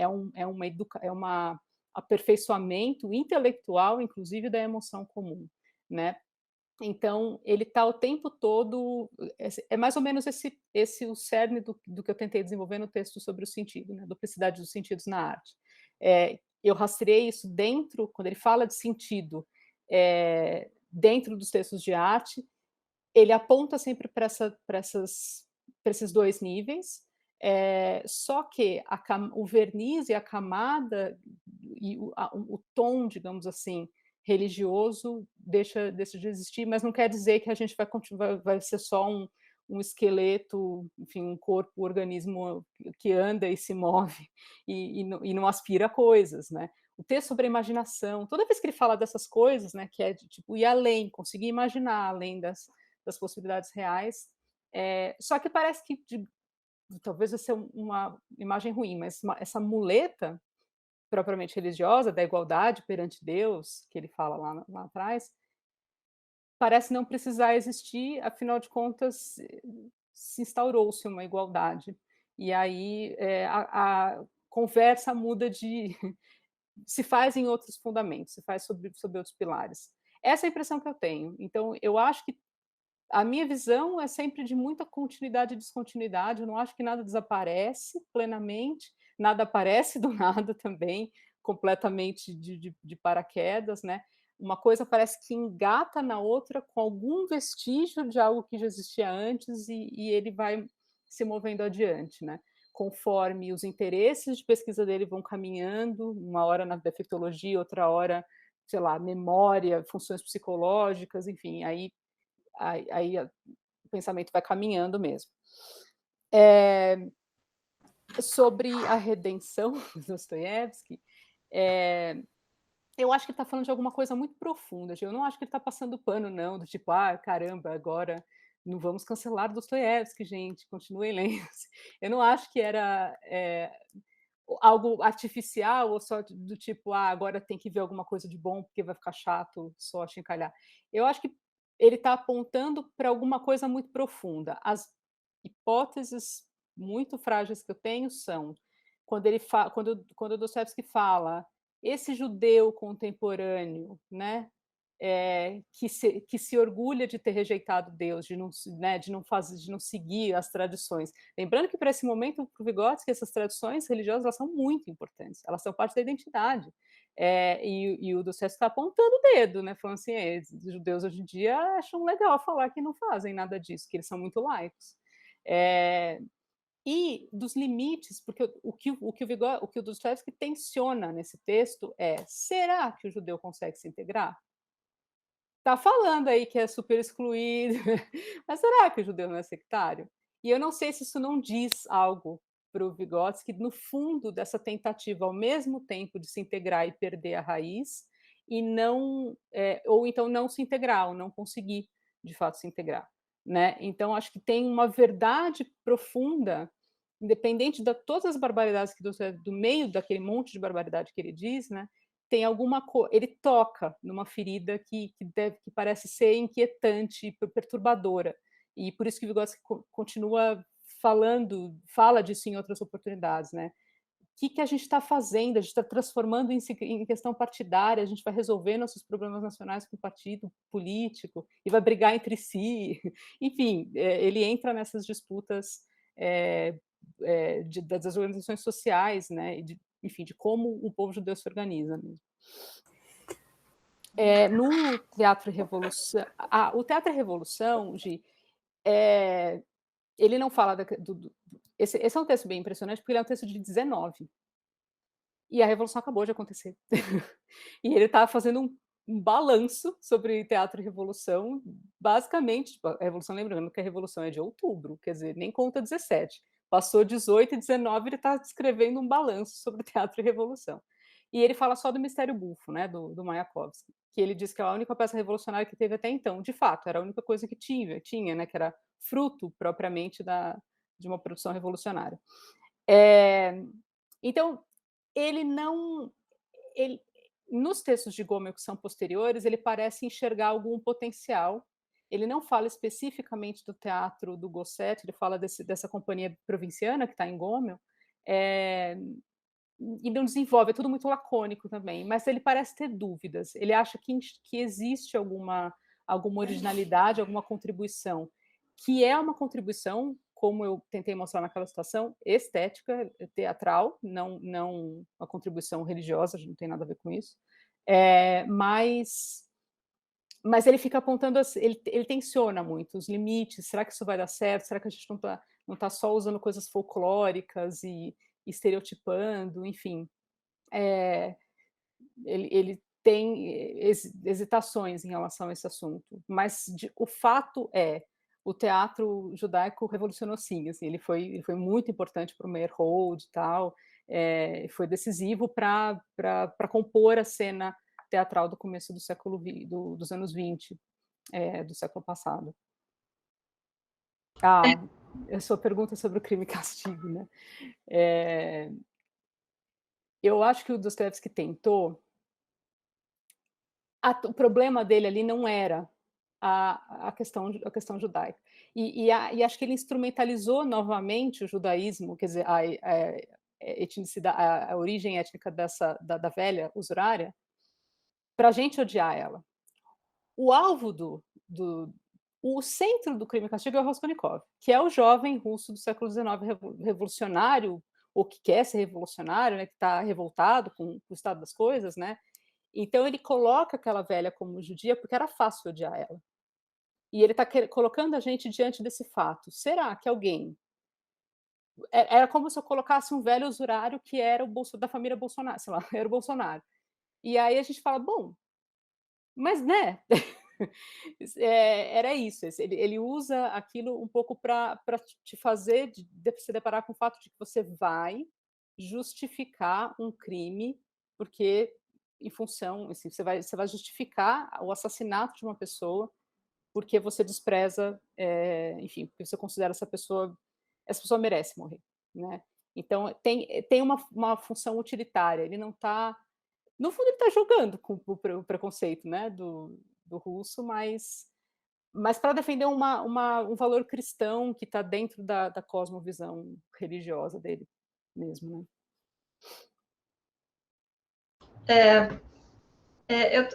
um aperfeiçoamento intelectual, inclusive, da emoção comum, né? Então, ele está o tempo todo. É mais ou menos esse o cerne do que eu tentei desenvolver no texto sobre o sentido, né? Duplicidade dos sentidos na arte. Eu rastrei isso dentro, quando ele fala de sentido, dentro dos textos de arte, ele aponta sempre para esses dois níveis, só que o verniz e a camada e o tom, digamos assim, religioso deixa de existir, mas não quer dizer que a gente vai ser só um esqueleto, enfim, um corpo, um organismo que anda e se move e não aspira coisas, né? O texto sobre a imaginação, toda vez que ele fala dessas coisas, né, que é de tipo ir além, conseguir imaginar além das possibilidades reais, só que parece que talvez vai ser uma imagem ruim, mas essa muleta propriamente religiosa da igualdade perante Deus, que ele fala lá atrás, parece não precisar existir, afinal de contas, se instaurou-se uma igualdade. E aí a conversa muda de. Se faz em outros fundamentos, se faz sobre outros pilares. Essa é a impressão que eu tenho. Então, eu acho que a minha visão é sempre de muita continuidade e descontinuidade. Eu não acho que nada desaparece plenamente, nada aparece do nada também, completamente de paraquedas, né? Uma coisa parece que engata na outra com algum vestígio de algo que já existia antes e ele vai se movendo adiante, né? Conforme os interesses de pesquisa dele vão caminhando, uma hora na defeitologia, outra hora, sei lá, memória, funções psicológicas, enfim, aí o pensamento vai caminhando mesmo. Sobre a redenção de Dostoiévski, eu acho que ele está falando de alguma coisa muito profunda. Eu não acho que ele está passando pano, não, do tipo, ah, caramba, agora não vamos cancelar Dostoiévski, gente, continuem lendo. Eu não acho que era algo artificial ou só do tipo, ah, agora tem que ver alguma coisa de bom porque vai ficar chato só achincalhar. Eu acho que ele está apontando para alguma coisa muito profunda. As hipóteses muito frágeis que eu tenho são quando Dostoiévski fala esse judeu contemporâneo, né, que se orgulha de ter rejeitado Deus, de não, né, de não seguir as tradições. Lembrando que para esse momento, para o Vygotsky, essas tradições religiosas elas são muito importantes, elas são parte da identidade. E o Dostoiévski está apontando o dedo, né, falando assim, os judeus hoje em dia acham legal falar que não fazem nada disso, que eles são muito laicos. E dos limites, porque o que o Dostoiévski tensiona nesse texto será que o judeu consegue se integrar? Tá falando aí que é super excluído, mas será que o judeu não é sectário? E eu não sei se isso não diz algo para o Vygotsky, no fundo dessa tentativa, ao mesmo tempo de se integrar e perder a raiz, e não, ou então não se integrar, ou não conseguir, de fato, se integrar. Né? Então, acho que tem uma verdade profunda, independente de todas as barbaridades que do meio daquele monte de barbaridade que ele diz, né? Tem alguma coisa, ele toca numa ferida que parece ser inquietante e perturbadora. E por isso que Vygotsky continua fala disso em outras oportunidades, né? O que a gente está fazendo? A gente está transformando em questão partidária, a gente vai resolver nossos problemas nacionais com o partido político e vai brigar entre si. Enfim, ele entra nessas disputas das organizações sociais, né? Enfim, de como o povo judeu se organiza mesmo. No Teatro Revolução, o Teatro Revolução, ele não fala esse é um texto bem impressionante porque ele é um texto de 19 e a Revolução acabou de acontecer e ele está fazendo um balanço sobre Teatro e Revolução, basicamente, tipo, a Revolução, lembrando que a Revolução é de outubro, quer dizer, nem conta 17, passou 18 e 19, ele está escrevendo um balanço sobre Teatro e Revolução. E ele fala só do Mistério Bufo, né, do Mayakovsky, que ele diz que é a única peça revolucionária que teve até então. De fato, era a única coisa que tinha, né, que era fruto propriamente de uma produção revolucionária. Então, ele não... nos textos de Gomel que são posteriores, ele parece enxergar algum potencial. Ele não fala especificamente do teatro do Gosset, ele fala dessa companhia provinciana que está em Gomel, e não desenvolve, é tudo muito lacônico também, mas ele parece ter dúvidas, ele acha que existe alguma originalidade, alguma contribuição, que é uma contribuição, como eu tentei mostrar naquela situação, estética, teatral, não uma contribuição religiosa, não tem nada a ver com isso, mas ele fica apontando, ele tensiona muito os limites, será que isso vai dar certo, será que a gente não tá só usando coisas folclóricas e estereotipando, enfim. Ele tem hesitações em relação a esse assunto, mas o fato o teatro judaico revolucionou sim, assim, ele foi muito importante para o Meyerhold e tal, foi decisivo para compor a cena teatral do começo do século dos anos 20, do século passado. A sua pergunta sobre o Crime e Castigo, né. Eh, eu acho que o Dostoiévski tentou o problema dele ali não era a questão judaica. E acho que ele instrumentalizou novamente o judaísmo, quer dizer, a origem étnica da velha usurária, para a gente odiar ela. O alvo o centro do Crime e Castigo é o Raskolnikov, que é o jovem russo do século XIX revolucionário, ou que quer ser revolucionário, né, que está revoltado com o estado das coisas, né. Então ele coloca aquela velha como judia, porque era fácil odiar ela. E ele está colocando a gente diante desse fato. Será que alguém era como se eu colocasse um velho usurário que era da família Bolsonaro, sei lá, era o Bolsonaro. E aí a gente fala: "Bom, mas, né". Era isso, ele usa aquilo um pouco para te fazer se deparar com o fato de que você vai justificar um crime, porque em função, assim, você vai justificar o assassinato de uma pessoa, porque você despreza, enfim, porque você considera essa pessoa merece morrer, né. Então tem uma função utilitária, ele não está, no fundo ele está jogando com o preconceito, né, do russo, mas para defender um valor cristão que está dentro da cosmovisão religiosa dele mesmo, né.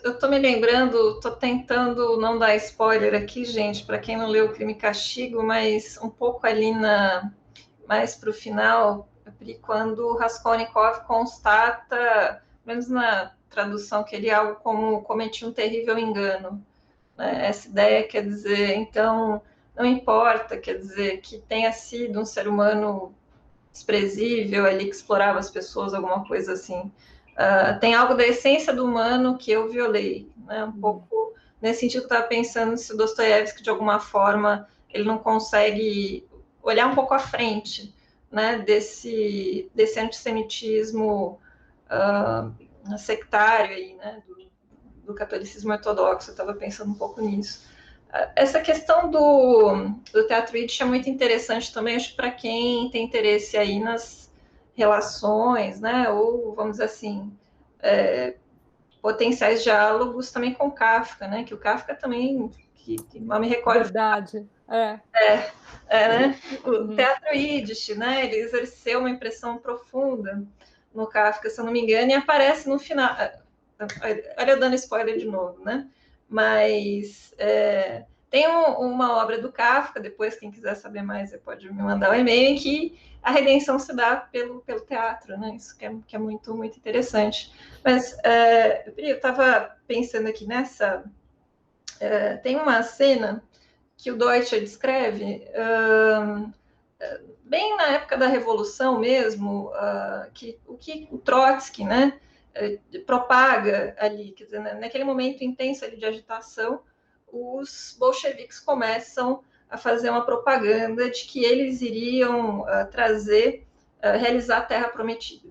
Eu tô me lembrando, tô tentando não dar spoiler aqui, gente, para quem não leu o Crime e Castigo, mas um pouco ali mais para o final, quando o Raskolnikov constata, menos na tradução, que ele algo como cometi um terrível engano, né? Essa ideia quer dizer, então, não importa, quer dizer, que tenha sido um ser humano desprezível ali, que explorava as pessoas, alguma coisa assim. Tem algo da essência do humano que eu violei, né? Um pouco nesse sentido que eu estava pensando se o Dostoiévski, de alguma forma, ele não consegue olhar um pouco à frente, né? Desse antissemitismo sectário aí, né? Do catolicismo ortodoxo. Eu estava pensando um pouco nisso. Essa questão do teatro Yiddish é muito interessante também, acho, para quem tem interesse aí nas relações, né, ou, vamos dizer assim, potenciais diálogos também com Kafka, né, que o Kafka também, que mal me recordo... Verdade, né, o teatro Yiddish, né, ele exerceu uma impressão profunda no Kafka, se eu não me engano, e aparece no final... Olha eu dando spoiler de novo, né? Mas tem uma obra do Kafka, depois quem quiser saber mais, você pode me mandar um e-mail, em que a redenção se dá pelo teatro, né? Isso que é muito, muito interessante. Mas eu estava pensando aqui nessa... tem uma cena que o Deutscher descreve, bem na época da Revolução mesmo, que o Trotsky, né, propaga ali, quer dizer, naquele momento intenso ali de agitação, os bolcheviques começam a fazer uma propaganda de que eles iriam realizar a Terra Prometida.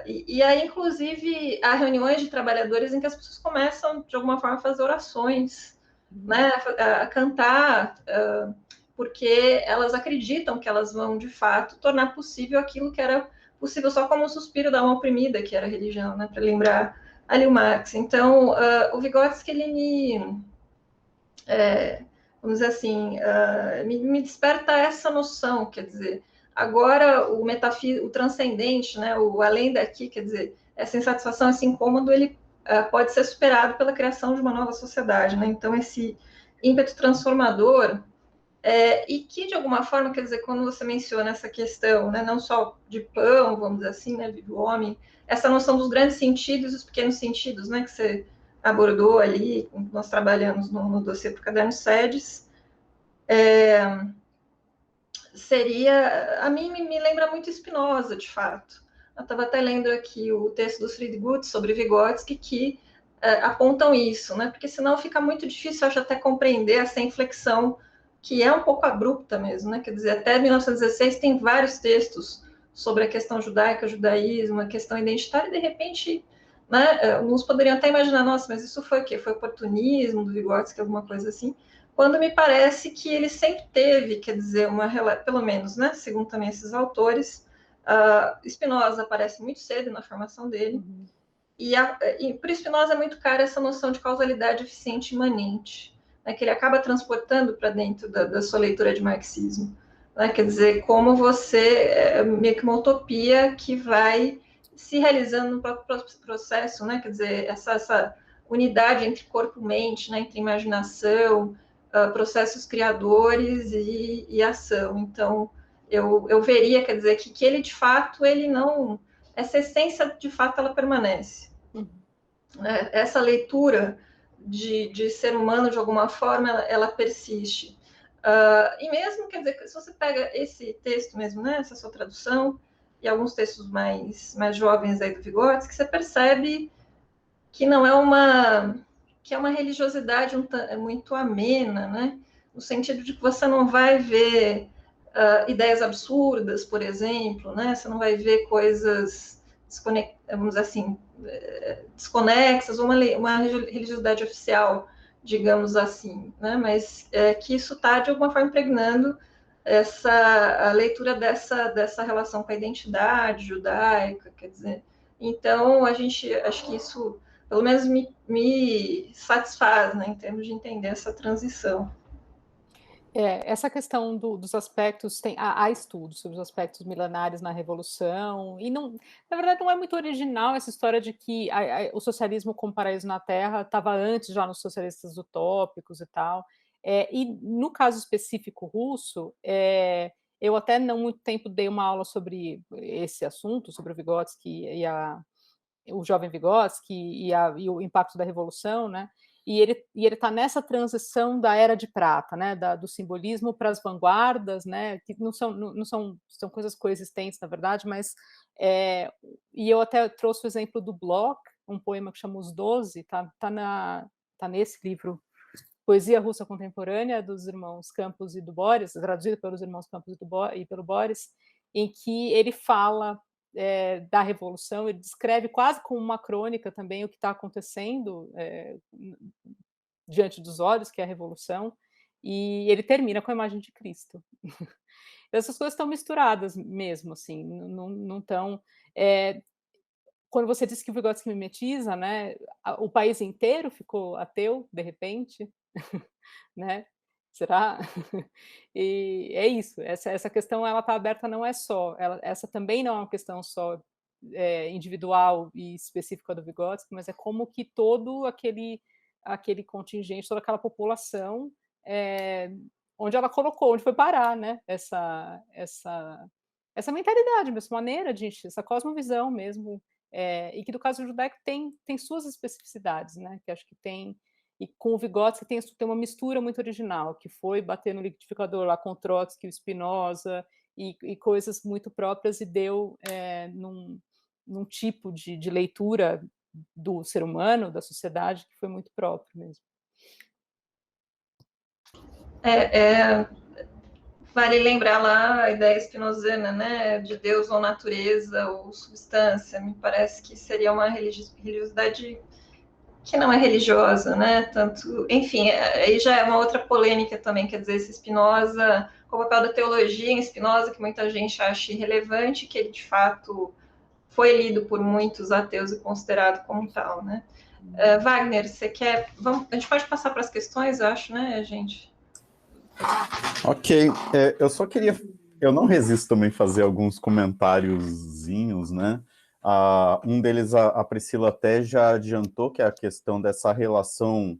E aí, inclusive, há reuniões de trabalhadores em que as pessoas começam, de alguma forma, a fazer orações, né, a cantar, porque elas acreditam que elas vão, de fato, tornar possível aquilo que era possível só como um suspiro da alma oprimida, que era a religião, né, para lembrar ali o Marx. Então, o Vygotsky, ele vamos dizer assim, me desperta essa noção, quer dizer, agora o transcendente, né, o além daqui, quer dizer, essa insatisfação, esse incômodo, ele pode ser superado pela criação de uma nova sociedade, né? Então, esse ímpeto transformador, e que, de alguma forma, quer dizer, quando você menciona essa questão, né, não só de pão, vamos dizer assim, né, do homem, essa noção dos grandes sentidos e os pequenos sentidos, né, que você abordou ali, nós trabalhamos no dossiê para o Caderno SEDES, a mim me lembra muito Spinoza, de fato. Eu estava até lendo aqui o texto do Friedrich Gutz sobre Vygotsky, que apontam isso, né? Porque senão fica muito difícil, acho, até compreender essa inflexão que é um pouco abrupta mesmo, né? Quer dizer, até 1916 tem vários textos sobre a questão judaica, judaísmo, a questão identitária, e de repente, né, uns poderiam até imaginar, nossa, mas isso foi o quê? Foi oportunismo do Vygotsky, alguma coisa assim, quando me parece que ele sempre teve, quer dizer, pelo menos, né, segundo também esses autores, Spinoza aparece muito cedo na formação dele, e para o Spinoza é muito cara essa noção de causalidade eficiente imanente, né, que ele acaba transportando para dentro da sua leitura de marxismo. Né, quer dizer, como você é meio que uma utopia que vai se realizando no próprio processo, né, quer dizer, essa unidade entre corpo e mente, né, entre imaginação, processos criadores e ação. Então, eu veria, quer dizer, que ele, de fato, ele não... Essa essência, de fato, ela permanece. Essa leitura de ser humano, de alguma forma, ela persiste. E mesmo, quer dizer, se você pega esse texto mesmo, né, essa sua tradução, e alguns textos mais jovens aí do Vygotsky, você percebe que não é que é uma religiosidade muito amena, né? No sentido de que você não vai ver ideias absurdas, por exemplo, né? Você não vai ver coisas vamos dizer assim, desconexas, uma religiosidade oficial, digamos assim, né? Mas que isso está, de alguma forma, impregnando a leitura dessa relação com a identidade judaica, quer dizer. Então, acho que isso pelo menos me satisfaz, né, em termos de entender essa transição. Essa questão dos aspectos, há estudos sobre os aspectos milenares na Revolução, e não, na verdade não é muito original essa história de que o socialismo como paraíso na Terra estava antes já nos socialistas utópicos e tal, e no caso específico russo, eu até não muito tempo dei uma aula sobre esse assunto, sobre o Vygotsky o jovem Vygotsky e o impacto da Revolução, né? E ele está nessa transição da era de prata, né? Do simbolismo para as vanguardas, né? Que não são coisas coexistentes, na verdade, mas e eu até trouxe o exemplo do Blok, um poema que chama Os Doze, tá nesse livro Poesia Russa Contemporânea dos irmãos Campos e do Boris, traduzido pelos irmãos Campos e pelo Boris, em que ele fala da Revolução, ele descreve quase como uma crônica também o que está acontecendo diante dos olhos, que é a Revolução, e ele termina com a imagem de Cristo. Essas coisas estão misturadas mesmo, assim, não estão... quando você disse que o Vygotsky mimetiza, né, o país inteiro ficou ateu, de repente, né? Será? E é isso, essa questão ela está aberta, não é só, essa também não é uma questão só individual e específica do Vygotsky, mas é como que todo aquele contingente, toda aquela população, onde ela colocou, onde foi parar, né? Essa mentalidade, essa maneira de encher, essa cosmovisão mesmo, e que do caso judaico tem suas especificidades, né? Que acho que tem. E com o Vygotsky tem uma mistura muito original, que foi bater no liquidificador lá com o Trotsky, o Spinoza, e coisas muito próprias, e deu num tipo de leitura do ser humano, da sociedade, que foi muito próprio mesmo. Vale lembrar lá a ideia spinozana, né, de Deus ou natureza ou substância. Me parece que seria uma religiosidade que não é religiosa, né? Tanto, enfim, aí já é uma outra polêmica também, quer dizer, esse Spinoza, com o papel da teologia em Spinoza, que muita gente acha irrelevante, que ele de fato foi lido por muitos ateus e considerado como tal, né? Wagner, você quer... a gente pode passar para as questões, eu acho, né, gente? Ok, eu só queria... Eu não resisto também fazer alguns comentáriozinhos, né? Um deles a Priscila até já adiantou, que é a questão dessa relação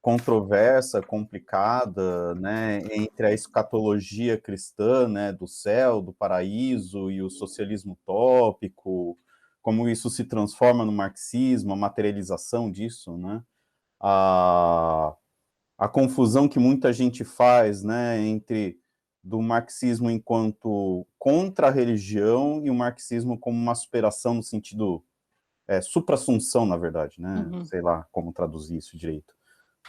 controversa, complicada, né, entre a escatologia cristã, né, do céu, do paraíso, e o socialismo utópico, como isso se transforma no marxismo, a materialização disso, né? A confusão que muita gente faz, né, entre do marxismo enquanto contra a religião e o marxismo como uma superação no sentido supra-assunção, na verdade, né? Sei lá como traduzir isso direito,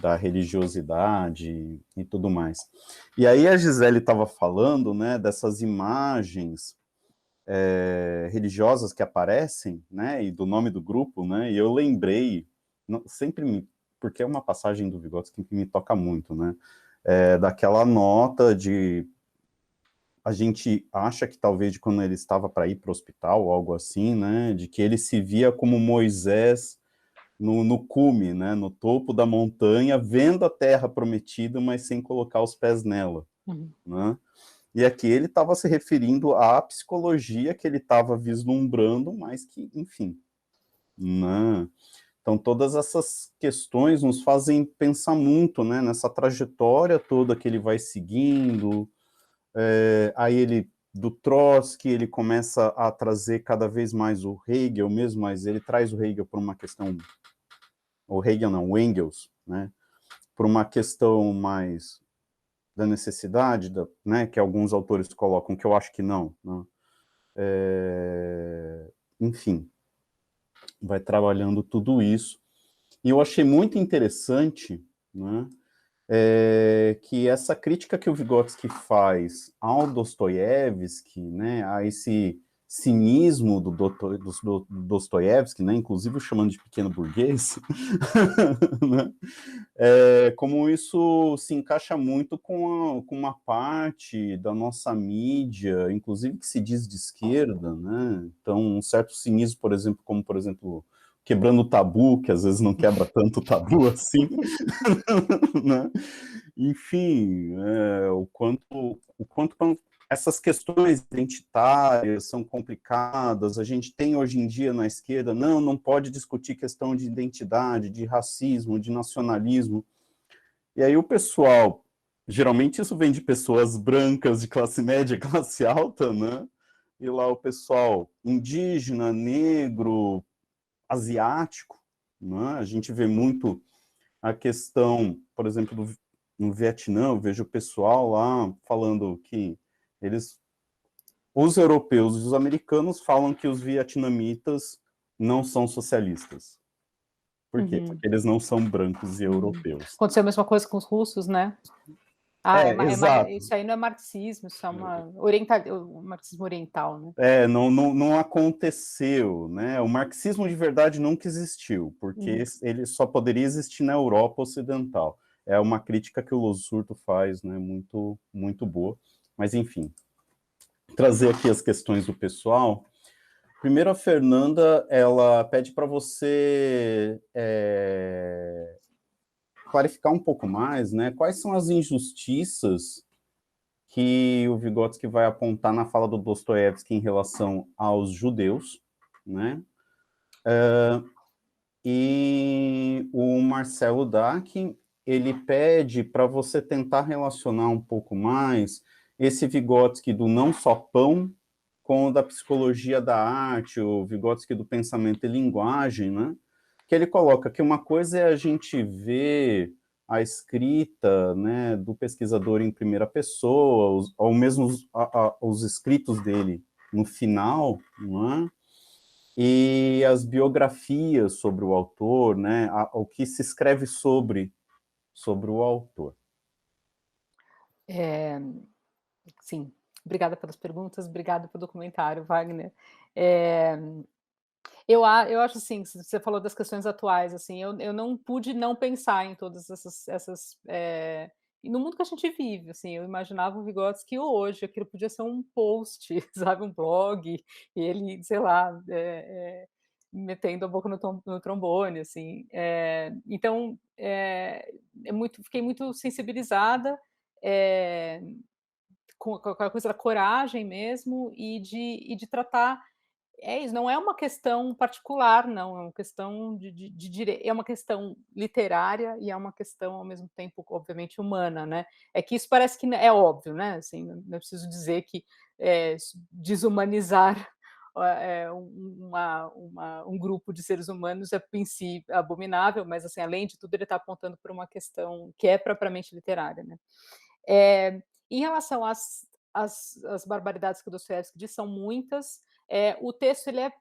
da religiosidade e tudo mais. E aí a Gisele estava falando, né, dessas imagens religiosas que aparecem, né, e do nome do grupo, né, e eu lembrei, porque é uma passagem do Vygotsky que me toca muito, né, daquela nota de, a gente acha que talvez de quando ele estava para ir para o hospital, ou algo assim, né, de que ele se via como Moisés no cume, né, no topo da montanha, vendo a terra prometida, mas sem colocar os pés nela, né? E aqui ele estava se referindo à psicologia que ele estava vislumbrando, mas que, enfim, né? Então, todas essas questões nos fazem pensar muito, né, nessa trajetória toda que ele vai seguindo. Aí ele, do Trotsky, ele começa a trazer cada vez mais o Hegel mesmo, mas ele traz o Hegel por uma questão, o Hegel não, o Engels, né, por uma questão mais da necessidade, né, que alguns autores colocam, que eu acho que não, né? Enfim, vai trabalhando tudo isso. E eu achei muito interessante, né, que essa crítica que o Vygotsky faz ao Dostoiévski, né, a esse cinismo do Dostoiévski, né, inclusive o chamando de pequeno burguês, né, como isso se encaixa muito com uma parte da nossa mídia, inclusive que se diz de esquerda, né? Então, um certo cinismo, por exemplo, como, por exemplo, quebrando o tabu, que às vezes não quebra tanto tabu assim, né? Enfim, o quanto essas questões identitárias são complicadas, a gente tem hoje em dia na esquerda, não pode discutir questão de identidade, de racismo, de nacionalismo. E aí o pessoal, geralmente isso vem de pessoas brancas de classe média, classe alta, né? E lá o pessoal indígena, negro, asiático, né? A gente vê muito a questão, por exemplo, no Vietnã, eu vejo o pessoal lá falando que os europeus e os americanos falam que os vietnamitas não são socialistas. Por quê? Porque eles não são brancos e europeus. Aconteceu a mesma coisa com os russos, né? Exato. Isso aí não é marxismo, isso é um marxismo oriental, né? Não aconteceu, né? O marxismo de verdade nunca existiu, porque ele só poderia existir na Europa Ocidental. É uma crítica que o Losurdo faz, né? Muito, muito boa. Mas, enfim, trazer aqui as questões do pessoal. Primeiro, a Fernanda, ela pede para você clarificar um pouco mais, né? Quais são as injustiças que o Vygotsky vai apontar na fala do Dostoiévski em relação aos judeus, né? E o Marcelo Dack, ele pede para você tentar relacionar um pouco mais esse Vygotsky do não só pão com o da psicologia da arte, o Vygotsky do pensamento e linguagem, né? Que ele coloca que uma coisa é a gente ver a escrita, né, do pesquisador em primeira pessoa, ou mesmo os escritos dele no final, não é? E as biografias sobre o autor, né, o que se escreve sobre o autor. Sim, obrigada pelas perguntas, obrigada pelo comentário, Wagner. Eu acho assim, você falou das questões atuais, assim, eu não pude não pensar em todas essas e no mundo que a gente vive, assim, eu imaginava o Vygotsky hoje, aquilo podia ser um post, sabe, um blog, e ele, sei lá, metendo a boca no trombone, assim. Então, fiquei muito sensibilizada, eh, com a coisa da coragem mesmo e de tratar isso, não é uma questão particular, não, é uma questão de direito, é uma questão literária e é uma questão, ao mesmo tempo, obviamente, humana, né? É que isso parece que é óbvio, né? Assim, não é preciso dizer que desumanizar um grupo de seres humanos em si abominável, mas, assim, além de tudo, ele está apontando por uma questão que é propriamente literária, né? Em relação às barbaridades que o Dostoiévski diz, são muitas. O texto ele é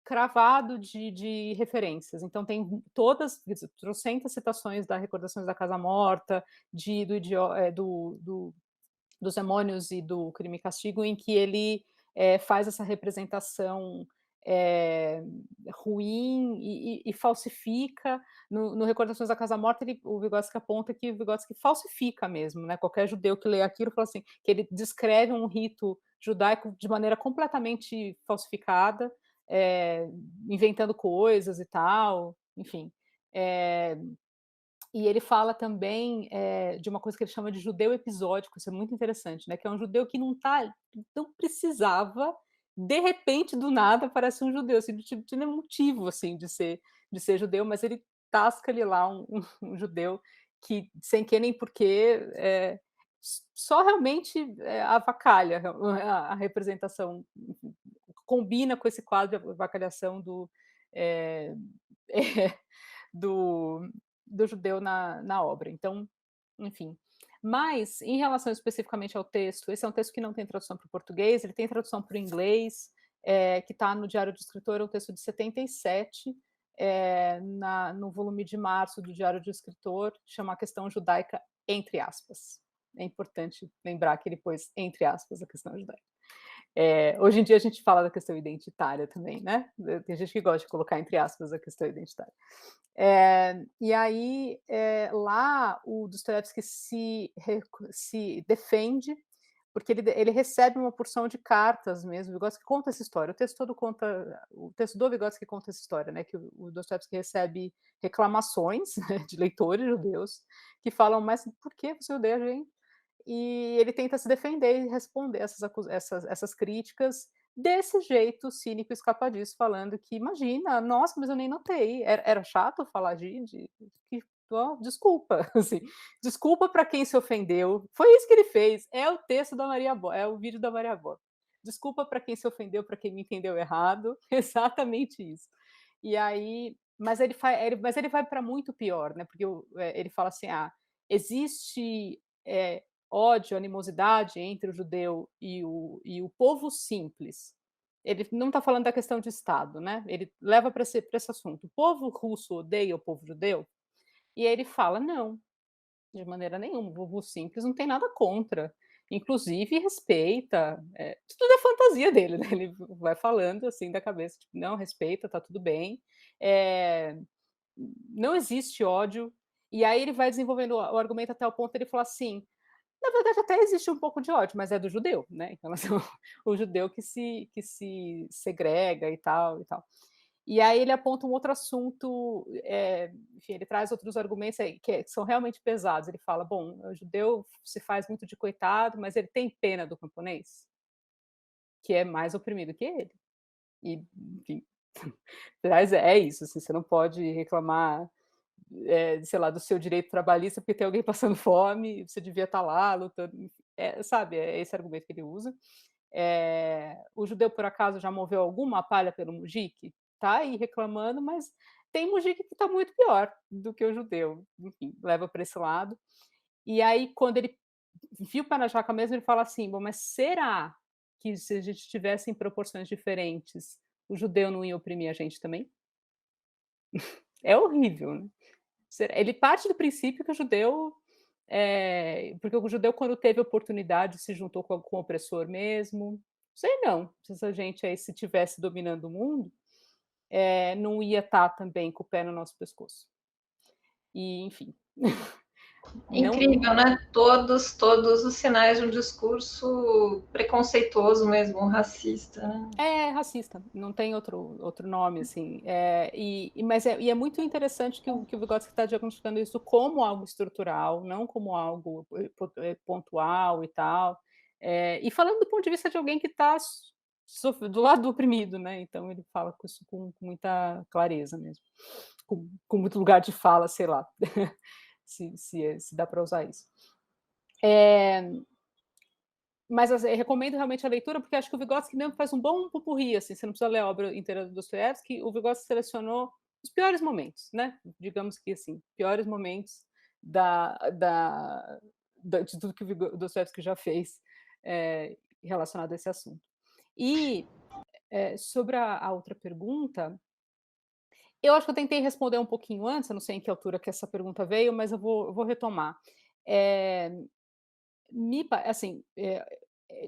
cravado de referências. Então tem todas, trocentas citações da Recordações da Casa Morta, dos Demônios e do Crime e Castigo, em que ele faz essa representação é, ruim e falsifica. No Recordações da Casa Morta, o Vygotsky aponta que o Vygotsky falsifica mesmo, né? Qualquer judeu que lê aquilo fala assim, que ele descreve um rito judaico de maneira completamente falsificada, inventando coisas e tal, enfim. E ele fala também de uma coisa que ele chama de judeu episódico, isso é muito interessante, né? Que é um judeu que não precisava, de repente, do nada, aparece um judeu, assim, não tinha motivo assim, de ser judeu, mas ele tasca ali lá um judeu que, sem que nem porquê, só realmente avacalha a representação, combina com esse quadro de avacalhação é, do, do judeu na obra. Então, enfim. Mas, em relação especificamente ao texto, esse é um texto que não tem tradução para o português, ele tem tradução para o inglês, que está no Diário do Escritor, é um texto de 77, no volume de março do Diário do Escritor, chama A Questão Judaica, entre aspas. É importante lembrar que ele pôs entre aspas a questão judaica. Hoje em dia a gente fala da questão identitária também, né? Tem gente que gosta de colocar entre aspas a questão identitária. E aí, lá o Dostoiévski se defende, porque ele recebe uma porção de cartas mesmo. O Vygotsky conta essa história. O texto do Vygotsky conta essa história, né? Que o Dostoiévski recebe reclamações, né, de leitores judeus que falam: mas por que você odeia a gente? E ele tenta se defender e responder essas críticas desse jeito cínico e escapadiço, falando que, imagina, nossa, mas eu nem notei, era chato falar desculpa, assim, desculpa para quem se ofendeu, foi isso que ele fez, é o texto da Maria Bo, é o vídeo da Maria Bo. Desculpa para quem se ofendeu, para quem me entendeu errado, exatamente isso. E aí, mas ele vai para muito pior, né? Porque ele fala assim, existe ódio, animosidade entre o judeu e o povo simples. Ele não está falando da questão de Estado, né? Ele leva para esse assunto. O povo russo odeia o povo judeu? E aí ele fala, não, de maneira nenhuma, o povo simples não tem nada contra. Inclusive, respeita. Tudo é fantasia dele, né? Ele vai falando assim da cabeça, tipo, não, respeita, tá tudo bem. Não existe ódio. E aí ele vai desenvolvendo o argumento até o ponto de ele falar assim, na verdade, até existe um pouco de ódio, mas é do judeu, né? Em relação ao judeu que se segrega e tal, e tal. E aí ele aponta um outro assunto, enfim, ele traz outros argumentos que são realmente pesados. Ele fala, bom, o judeu se faz muito de coitado, mas ele tem pena do camponês, que é mais oprimido que ele. E, enfim, aliás, é isso, assim, você não pode reclamar sei lá, do seu direito trabalhista porque tem alguém passando fome, você devia estar lá lutando, sabe, é esse argumento que ele usa. O judeu, por acaso, já moveu alguma palha pelo mujik? Está aí reclamando, mas tem mujik que está muito pior do que o judeu, enfim, leva para esse lado. E aí, quando ele viu para a jaca mesmo, ele fala assim, bom, mas será que se a gente tivesse em proporções diferentes, o judeu não ia oprimir a gente também? É horrível, né? Ele parte do princípio que o judeu, porque o judeu, quando teve oportunidade, se juntou com o opressor mesmo. Sei não, se essa gente aí, se tivesse dominando o mundo, não ia estar também com o pé no nosso pescoço. E, enfim. Incrível, né? Todos os sinais de um discurso preconceituoso mesmo, racista. É racista, não tem outro nome, assim. Mas é muito interessante que o Vygotsky está diagnosticando isso como algo estrutural, não como algo pontual e tal. E falando do ponto de vista de alguém que está do lado do oprimido, né? Então ele fala isso com muita clareza mesmo, com muito lugar de fala, sei lá, se dá para usar isso. Mas eu recomendo realmente a leitura, porque acho que o Vygotsky mesmo faz um bom pupurri, assim, você não precisa ler a obra inteira do Dostoiévski, o Vygotsky selecionou os piores momentos, né? Digamos que, assim, piores momentos de tudo que o Dostoiévski já fez relacionado a esse assunto. E Sobre a outra pergunta, eu acho que eu tentei responder um pouquinho antes, eu não sei em que altura que essa pergunta veio, mas eu vou retomar. Eh, assim,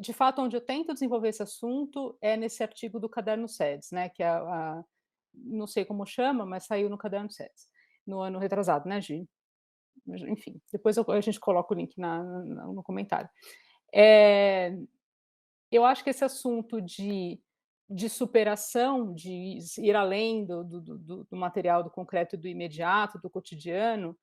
de fato, onde eu tento desenvolver esse assunto é nesse artigo do Caderno SEDES, né, que é não sei como chama, mas saiu no Caderno SEDES, no ano retrasado, né, Gi? Enfim, depois a gente coloca o link no comentário. Eh, eu acho que esse assunto de superação, de ir além do material, do concreto e do imediato, do cotidiano,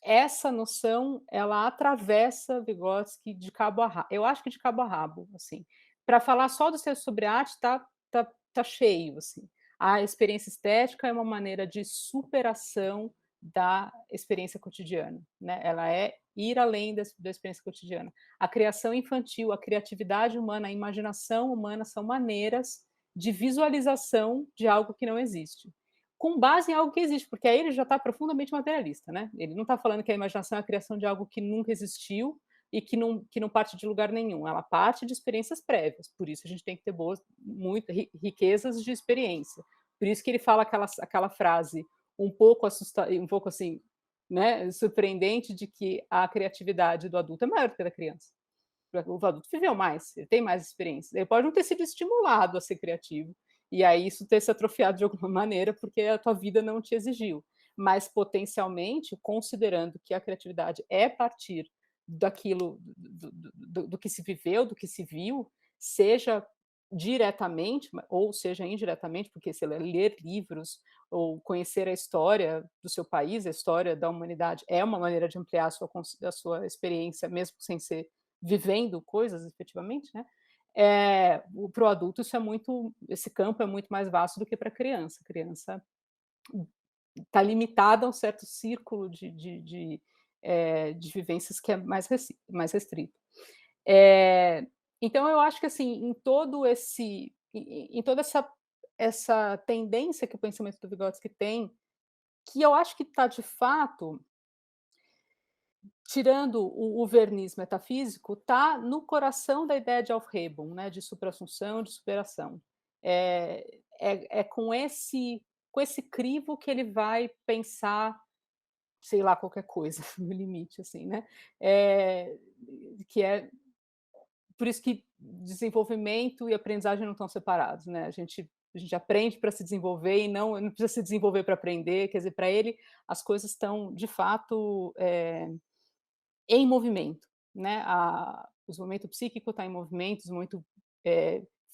essa noção, ela atravessa Vygotsky de cabo a rabo. Eu acho que de cabo a rabo, assim. Para falar só dos textos sobre arte, tá cheio, assim. A experiência estética é uma maneira de superação da experiência cotidiana, né? Ela é ir além da experiência cotidiana. A criação infantil, a criatividade humana, a imaginação humana são maneiras de visualização de algo que não existe, com base em algo que existe, porque aí ele já está profundamente materialista, né? Ele não está falando que a imaginação é a criação de algo que nunca existiu e que não parte de lugar nenhum. Ela parte de experiências prévias. Por isso a gente tem que ter muitas riquezas de experiência. Por isso que ele fala aquela frase um pouco um pouco assim, né, surpreendente, de que a criatividade do adulto é maior do que a da criança. O adulto viveu mais, ele tem mais experiência. Ele pode não ter sido estimulado a ser criativo, e aí isso ter se atrofiado de alguma maneira, porque a tua vida não te exigiu. Mas, potencialmente, considerando que a criatividade é partir daquilo, do que se viveu, do que se viu, seja diretamente, ou seja indiretamente, porque se ler livros ou conhecer a história do seu país, a história da humanidade, é uma maneira de ampliar a sua experiência, mesmo sem ser vivendo coisas efetivamente, né? Para o adulto esse campo é muito mais vasto do que para a criança. A criança está limitada a um certo círculo de vivências que é mais restrito. Então eu acho que assim, em toda essa tendência que o pensamento do Vygotsky tem, que eu acho que está de fato tirando o verniz metafísico, está no coração da ideia de Aufhebung, né, de suprassunção, de superação. É com esse crivo que ele vai pensar, sei lá, qualquer coisa, no limite, assim, né? Que é por isso que desenvolvimento e aprendizagem não estão separados, né? A gente aprende para se desenvolver e não precisa se desenvolver para aprender. Quer dizer, para ele, as coisas estão, de fato, em movimento, né? O desenvolvimento psíquico está em movimento, o desenvolvimento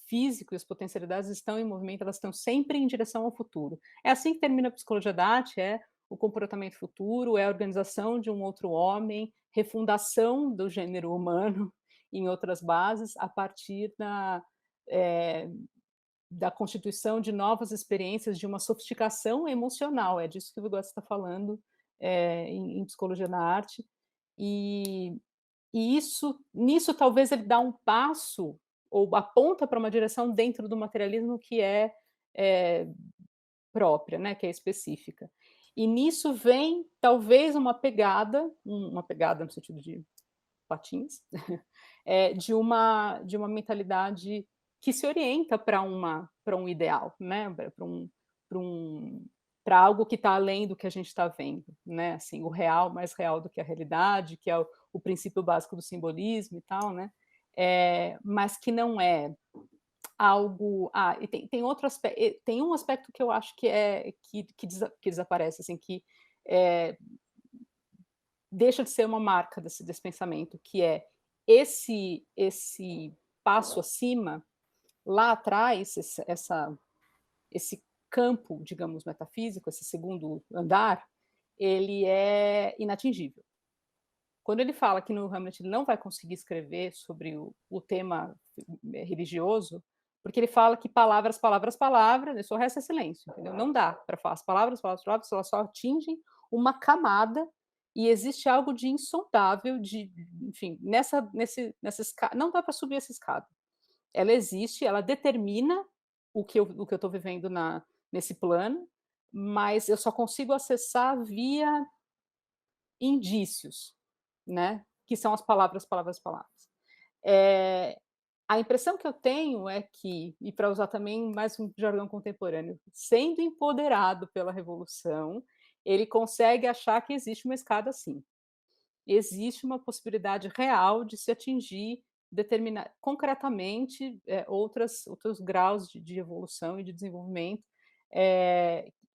físico e as potencialidades estão em movimento, elas estão sempre em direção ao futuro. É assim que termina a psicologia da arte, o comportamento futuro, a organização de um outro homem, refundação do gênero humano em outras bases, a partir da constituição de novas experiências, de uma sofisticação emocional. É disso que o Vygotsky está falando em Psicologia da Arte. E nisso talvez ele dá um passo ou aponta para uma direção dentro do materialismo que é própria, né, que é específica. E nisso vem talvez uma pegada no sentido de patins, de uma mentalidade que se orienta para um ideal, né, para algo que está além do que a gente está vendo, né, assim, o real mais real do que a realidade, que é o princípio básico do simbolismo e tal, né, mas que não é algo. E tem outro aspecto, tem um aspecto que eu acho que desaparece, assim, que deixa de ser uma marca desse pensamento, que é esse passo acima, lá atrás, esse campo, digamos, metafísico, esse segundo andar, ele é inatingível. Quando ele fala que no Hamlet ele não vai conseguir escrever sobre o tema religioso, porque ele fala que palavras, o resto é silêncio, entendeu? Não dá para falar as palavras, elas só atingem uma camada e existe algo de insondável, enfim, nessa escada, não dá para subir essa escada. Ela existe, ela determina o que eu estou vivendo nesse plano, mas eu só consigo acessar via indícios, né? Que são as palavras. A impressão que eu tenho é que, e para usar também mais um jargão contemporâneo, sendo empoderado pela revolução, ele consegue achar que existe uma escada sim. Existe uma possibilidade real de se atingir concretamente, outros graus de evolução e de desenvolvimento,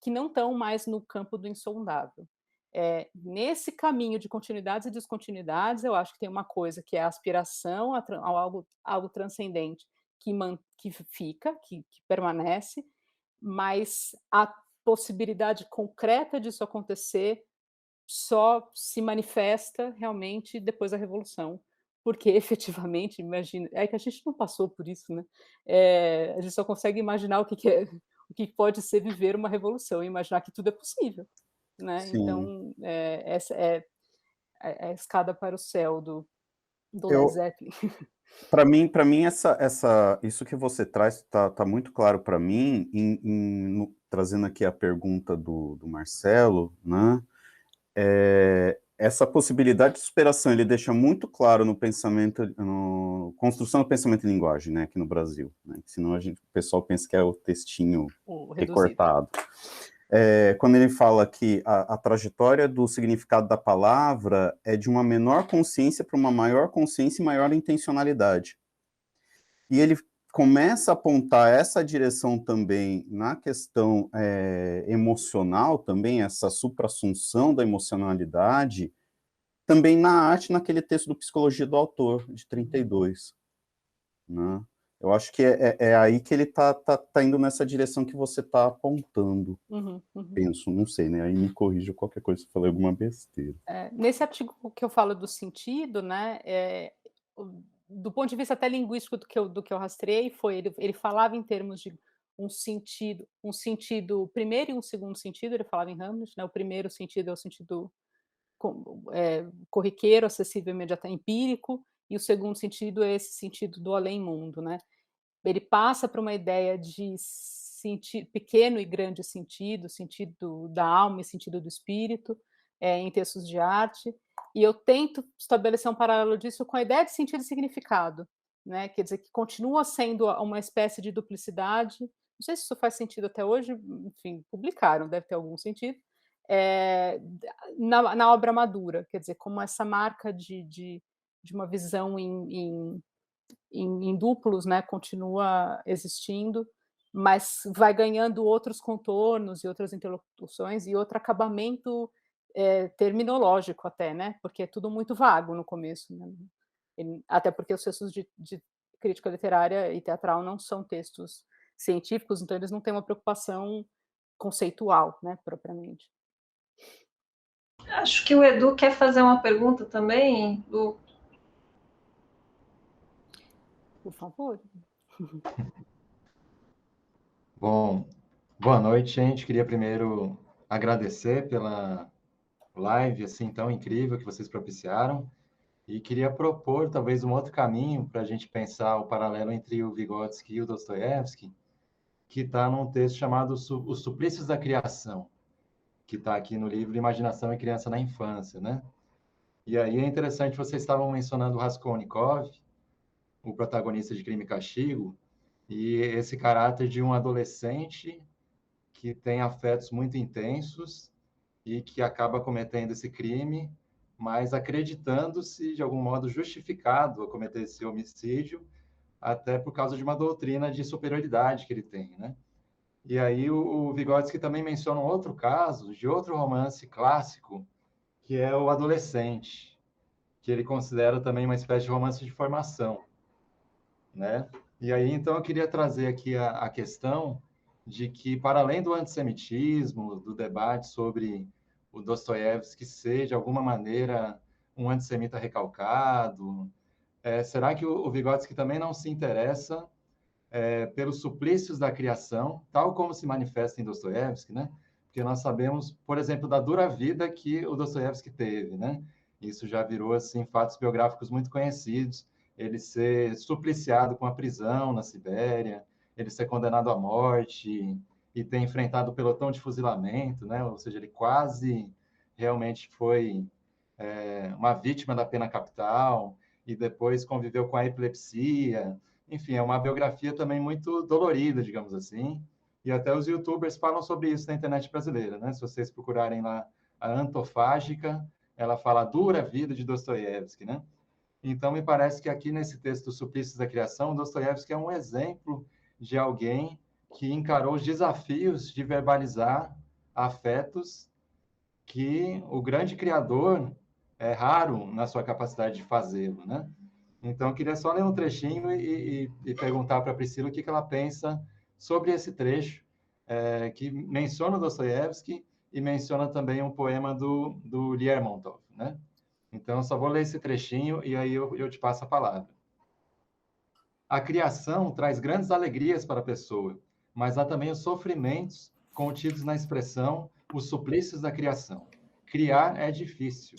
que não estão mais no campo do insondável. Nesse caminho de continuidades e descontinuidades, eu acho que tem uma coisa que é a aspiração a algo transcendente que fica, que permanece, mas a possibilidade concreta disso acontecer só se manifesta realmente depois da revolução, porque efetivamente, imagina, é que a gente não passou por isso, né, a gente só consegue imaginar o que pode ser viver uma revolução, e imaginar que tudo é possível, né, Sim. então, essa é a escada para o céu do Led Eu Zeppelin. Para mim isso que você traz tá muito claro para mim, trazendo aqui a pergunta do Marcelo, né, essa possibilidade de superação, ele deixa muito claro no pensamento, no construção do pensamento em linguagem, né, aqui no Brasil, né, senão o pessoal pensa que é o textinho O reduzido. recortado. Quando ele fala que a trajetória do significado da palavra é de uma menor consciência para uma maior consciência e maior intencionalidade. E ele começa a apontar essa direção também na questão emocional, também essa suprassunção da emocionalidade, também na arte, naquele texto do Psicologia do Autor, de 32. Né? Eu acho que é aí que ele tá indo nessa direção que você está apontando. Uhum, uhum. Penso, não sei, né? Aí me corrija qualquer coisa se eu falei alguma besteira. Nesse artigo que eu falo do sentido, né, do ponto de vista até linguístico do que eu rastreei, ele falava em termos de um sentido primeiro e um segundo sentido, ele falava em Hamlet, né, o primeiro sentido é o sentido corriqueiro, acessível, imediato, empírico, e o segundo sentido é esse sentido do além-mundo, né. Ele passa para uma ideia de pequeno e grande sentido da alma e sentido do espírito, em textos de arte, e eu tento estabelecer um paralelo disso com a ideia de sentido e significado, né, quer dizer, que continua sendo uma espécie de duplicidade, não sei se isso faz sentido até hoje, enfim, publicaram, deve ter algum sentido, na obra madura, quer dizer, como essa marca de uma visão em duplos, né, continua existindo, mas vai ganhando outros contornos e outras interlocuções e outro acabamento, terminológico até, né, porque é tudo muito vago no começo, né, até porque os textos de crítica literária e teatral não são textos científicos, então eles não têm uma preocupação conceitual, né, propriamente. Acho que o Edu quer fazer uma pergunta também, Lu. Por favor. Bom, boa noite, gente. Queria primeiro agradecer pela live assim tão incrível que vocês propiciaram e queria propor talvez um outro caminho para a gente pensar o paralelo entre o Vygotsky e o Dostoiévski, que está num texto chamado Os Suplícios da Criação, que está aqui no livro Imaginação e Criança na Infância, né? E aí é interessante, vocês estavam mencionando o Raskolnikov, o protagonista de Crime e Castigo, e esse caráter de um adolescente que tem afetos muito intensos e que acaba cometendo esse crime, mas acreditando-se, de algum modo, justificado a cometer esse homicídio, até por causa de uma doutrina de superioridade que ele tem, né? E aí o Vygotsky também menciona um outro caso, de outro romance clássico, que é o Adolescente, que ele considera também uma espécie de romance de formação, né? E aí, então, eu queria trazer aqui a questão de que, para além do antissemitismo, do debate sobre o Dostoiévski ser, de alguma maneira, um antissemita recalcado, será que o Vygotsky também não se interessa pelos suplícios da criação, tal como se manifesta em Dostoiévski, né? Porque nós sabemos, por exemplo, da dura vida que o Dostoiévski teve, né? Isso já virou, assim, fatos biográficos muito conhecidos, ele ser supliciado com a prisão na Sibéria, ele ser condenado à morte e ter enfrentado o pelotão de fuzilamento, né? Ou seja, ele quase realmente foi uma vítima da pena capital e depois conviveu com a epilepsia. enfim, é uma biografia também muito dolorida, digamos assim, e até os YouTubers falam sobre isso na internet brasileira, né? Se vocês procurarem lá a Antofágica, ela fala a dura vida de Dostoiévski, né? Então, me parece que aqui nesse texto Suplícios da Criação, Dostoiévski é um exemplo de alguém que encarou os desafios de verbalizar afetos que o grande criador é raro na sua capacidade de fazê-lo, né? Então, eu queria só ler um trechinho e perguntar para a Priscila o que ela pensa sobre esse trecho, que menciona o Dostoiévski e menciona também um poema do Lermontov, né? Então, eu só vou ler esse trechinho e aí eu te passo a palavra. A criação traz grandes alegrias para a pessoa, mas há também os sofrimentos contidos na expressão os suplícios da criação. Criar é difícil.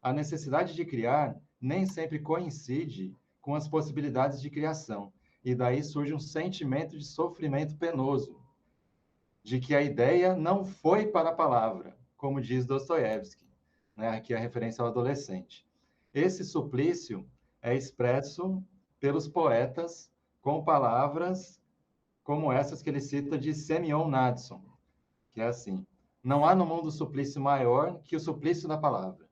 A necessidade de criar nem sempre coincide com as possibilidades de criação, e daí surge um sentimento de sofrimento penoso, de que a ideia não foi para a palavra, como diz Dostoiévski, né? Aqui a referência ao adolescente. Esse suplício é expresso pelos poetas com palavras como essas que ele cita de Semyon Nadson, que é assim: não há no mundo suplício maior que o suplício da palavra.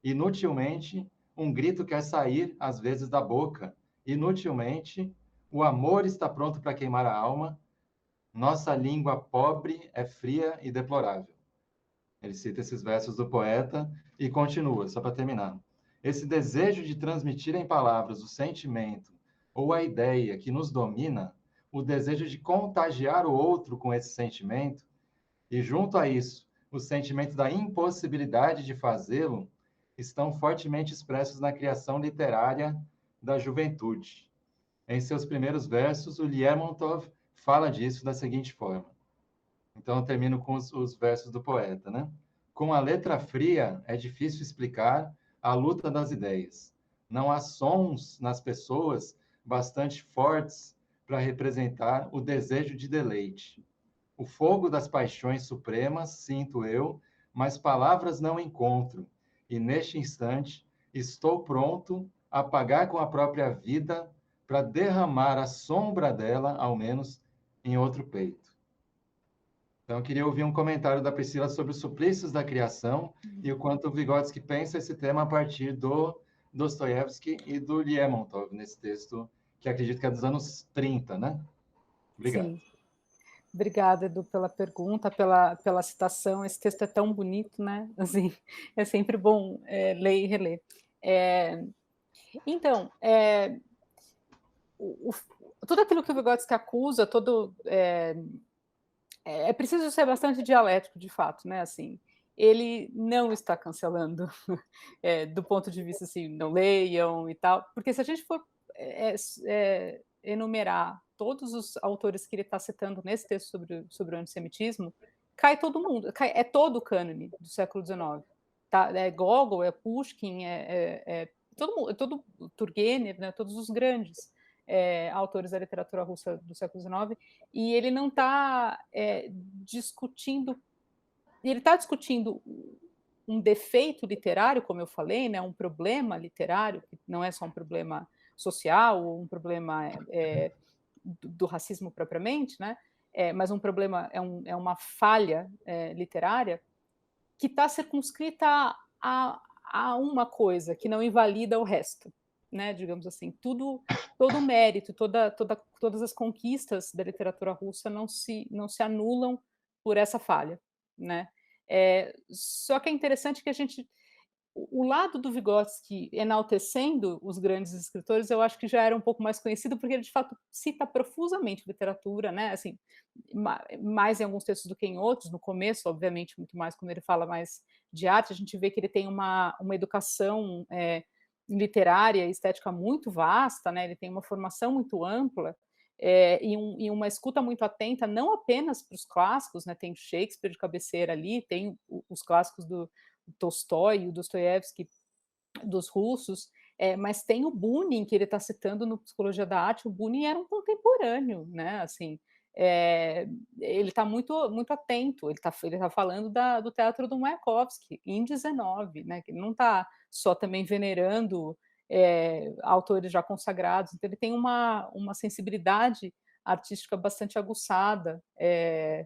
Inutilmente, um grito quer sair, às vezes, da boca. Inutilmente, o amor está pronto para queimar a alma. Nossa língua pobre é fria e deplorável. Ele cita esses versos do poeta e continua, só para terminar. Esse desejo de transmitir em palavras o sentimento ou a ideia que nos domina, o desejo de contagiar o outro com esse sentimento, e junto a isso, o sentimento da impossibilidade de fazê-lo, estão fortemente expressos na criação literária da juventude. Em seus primeiros versos, o Lermontov fala disso da seguinte forma. Então, eu termino com os versos do poeta, né? Com a letra fria, é difícil explicar a luta das ideias. Não há sons nas pessoas bastante fortes para representar o desejo de deleite. O fogo das paixões supremas sinto eu, mas palavras não encontro. E neste instante estou pronto a pagar com a própria vida para derramar a sombra dela, ao menos, em outro peito. Então, eu queria ouvir um comentário da Priscila sobre os suplícios da criação e o quanto o Vygotsky pensa esse tema a partir do Dostoiévski e do Lermontov, nesse texto, que acredito que é dos anos 30, né? Obrigado. Sim. Obrigada, Edu, pela pergunta, pela citação. Esse texto é tão bonito, né? Assim, é sempre bom ler e reler. Então, tudo aquilo que o Vygotsky acusa, é preciso ser bastante dialético, de fato, né? Assim, ele não está cancelando, do ponto de vista assim, não leiam e tal, porque se a gente for enumerar todos os autores que ele está citando nesse texto sobre o antissemitismo, cai todo mundo, é todo o cânone do século XIX. Tá? É Gogol, é Pushkin, todo Turgenev, né? Todos os grandes autores da literatura russa do século XIX, e ele não está discutindo, ele está discutindo um defeito literário, como eu falei, né, um problema literário, que não é só um problema social, ou um problema do racismo propriamente, né, mas um problema, é uma falha literária que está circunscrita a uma coisa, que não invalida o resto, né, digamos assim. Todo o mérito, todas as conquistas da literatura russa não se anulam por essa falha, né. Só que é interessante que o lado do Vygotsky enaltecendo os grandes escritores, eu acho que já era um pouco mais conhecido, porque ele, de fato, cita profusamente literatura, né, assim, mais em alguns textos do que em outros, no começo, obviamente, muito mais quando ele fala mais de arte, a gente vê que ele tem uma educação literária e estética muito vasta, né, ele tem uma formação muito ampla, e uma escuta muito atenta, não apenas para os clássicos, né, tem Shakespeare de cabeceira ali, tem os clássicos do Tolstói, o Dostoiévski dos russos, mas tem o Bunin, que ele está citando no Psicologia da Arte. O Bunin era um contemporâneo, né? Assim, ele está muito, muito atento, ele tá falando do teatro do Mayakovsky, em 19, né? Que ele não está só também venerando autores já consagrados. Então, ele tem uma sensibilidade artística bastante aguçada, e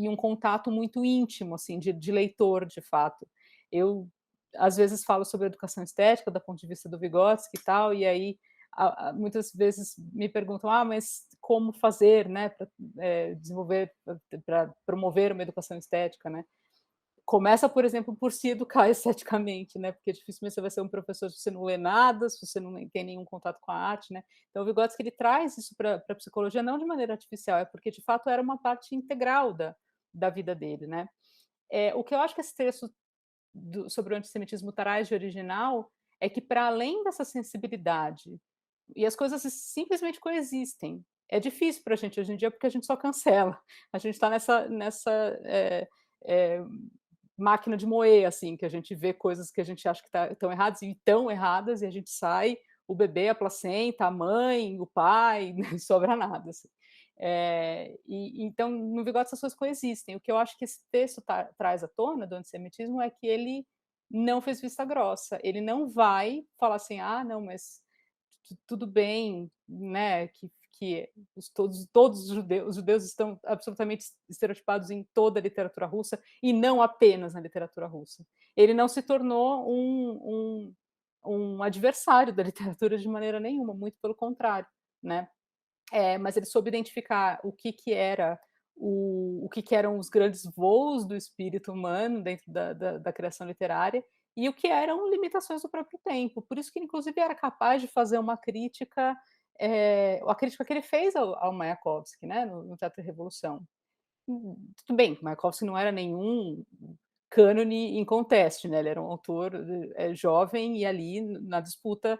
um contato muito íntimo, assim, de leitor, de fato. Eu, às vezes, falo sobre educação estética, do ponto de vista do Vygotsky e tal, e aí muitas vezes me perguntam, mas como fazer, né, para desenvolver, para promover uma educação estética, né? Começa, por exemplo, por se educar esteticamente, né? Porque dificilmente você vai ser um professor se você não lê nada, se você não tem nenhum contato com a arte, né? Então, o Vygotsky, ele traz isso para a psicologia não de maneira artificial, é porque, de fato, era uma parte integral da vida dele, né? O que eu acho que esse texto sobre o antissemitismo traz de original é que, para além dessa sensibilidade, e as coisas simplesmente coexistem. É difícil para a gente hoje em dia, porque a gente só cancela. A gente está nessa máquina de moer, assim, que a gente vê coisas que a gente acha que estão erradas e estão erradas, e a gente sai, o bebê, a placenta, a mãe, o pai, não sobra nada. Assim. Então, no Vygotsky, essas coisas coexistem. O que eu acho que esse texto traz à tona do antissemitismo é que ele não fez vista grossa. Ele não vai falar assim, não, mas tudo bem, né, que todos os judeus estão absolutamente estereotipados em toda a literatura russa e não apenas na literatura russa. Ele não se tornou um adversário da literatura de maneira nenhuma, muito pelo contrário, né? Mas ele soube identificar o que eram os grandes voos do espírito humano dentro da criação literária e o que eram limitações do próprio tempo. Por isso que, inclusive, era capaz de fazer uma crítica, a crítica que ele fez ao Mayakovsky, né, no Teatro e Revolução. Tudo bem, Mayakovsky não era nenhum cânone inconteste, né? Ele era um autor jovem e ali na disputa,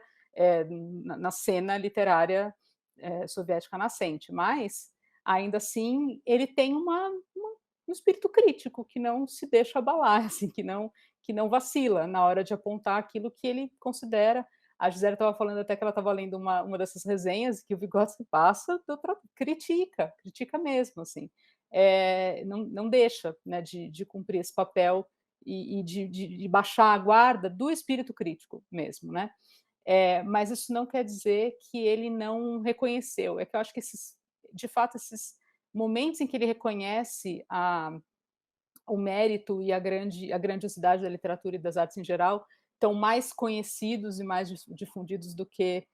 na cena literária soviética nascente, mas, ainda assim, ele tem um espírito crítico que não se deixa abalar, assim, que não vacila na hora de apontar aquilo que ele considera. A Gisele estava falando até que ela estava lendo uma dessas resenhas que o Vygotsky passa, critica mesmo, assim. Não deixa, né, de cumprir esse papel e de baixar a guarda do espírito crítico mesmo, né? Mas isso não quer dizer que ele não reconheceu. É que eu acho que de fato, esses momentos em que ele reconhece o mérito e a grandiosidade da literatura e das artes em geral estão mais conhecidos e mais difundidos do que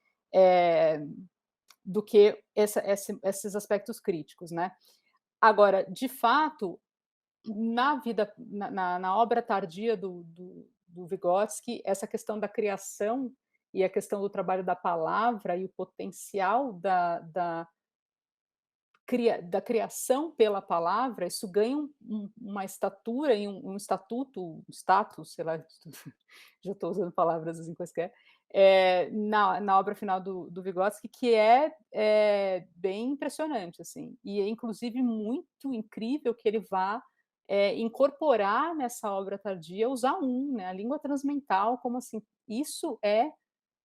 esses aspectos críticos, né? Agora, de fato, na obra tardia do Vygotsky, essa questão da criação e a questão do trabalho da palavra e o potencial da criação pela palavra, isso ganha uma estatura e um status, sei lá, já estou usando palavras assim quaisquer, na obra final do Vygotsky, que é bem impressionante, assim, e é inclusive muito incrível que ele vá incorporar nessa obra tardia os A1, né, a língua transmental, como assim, isso é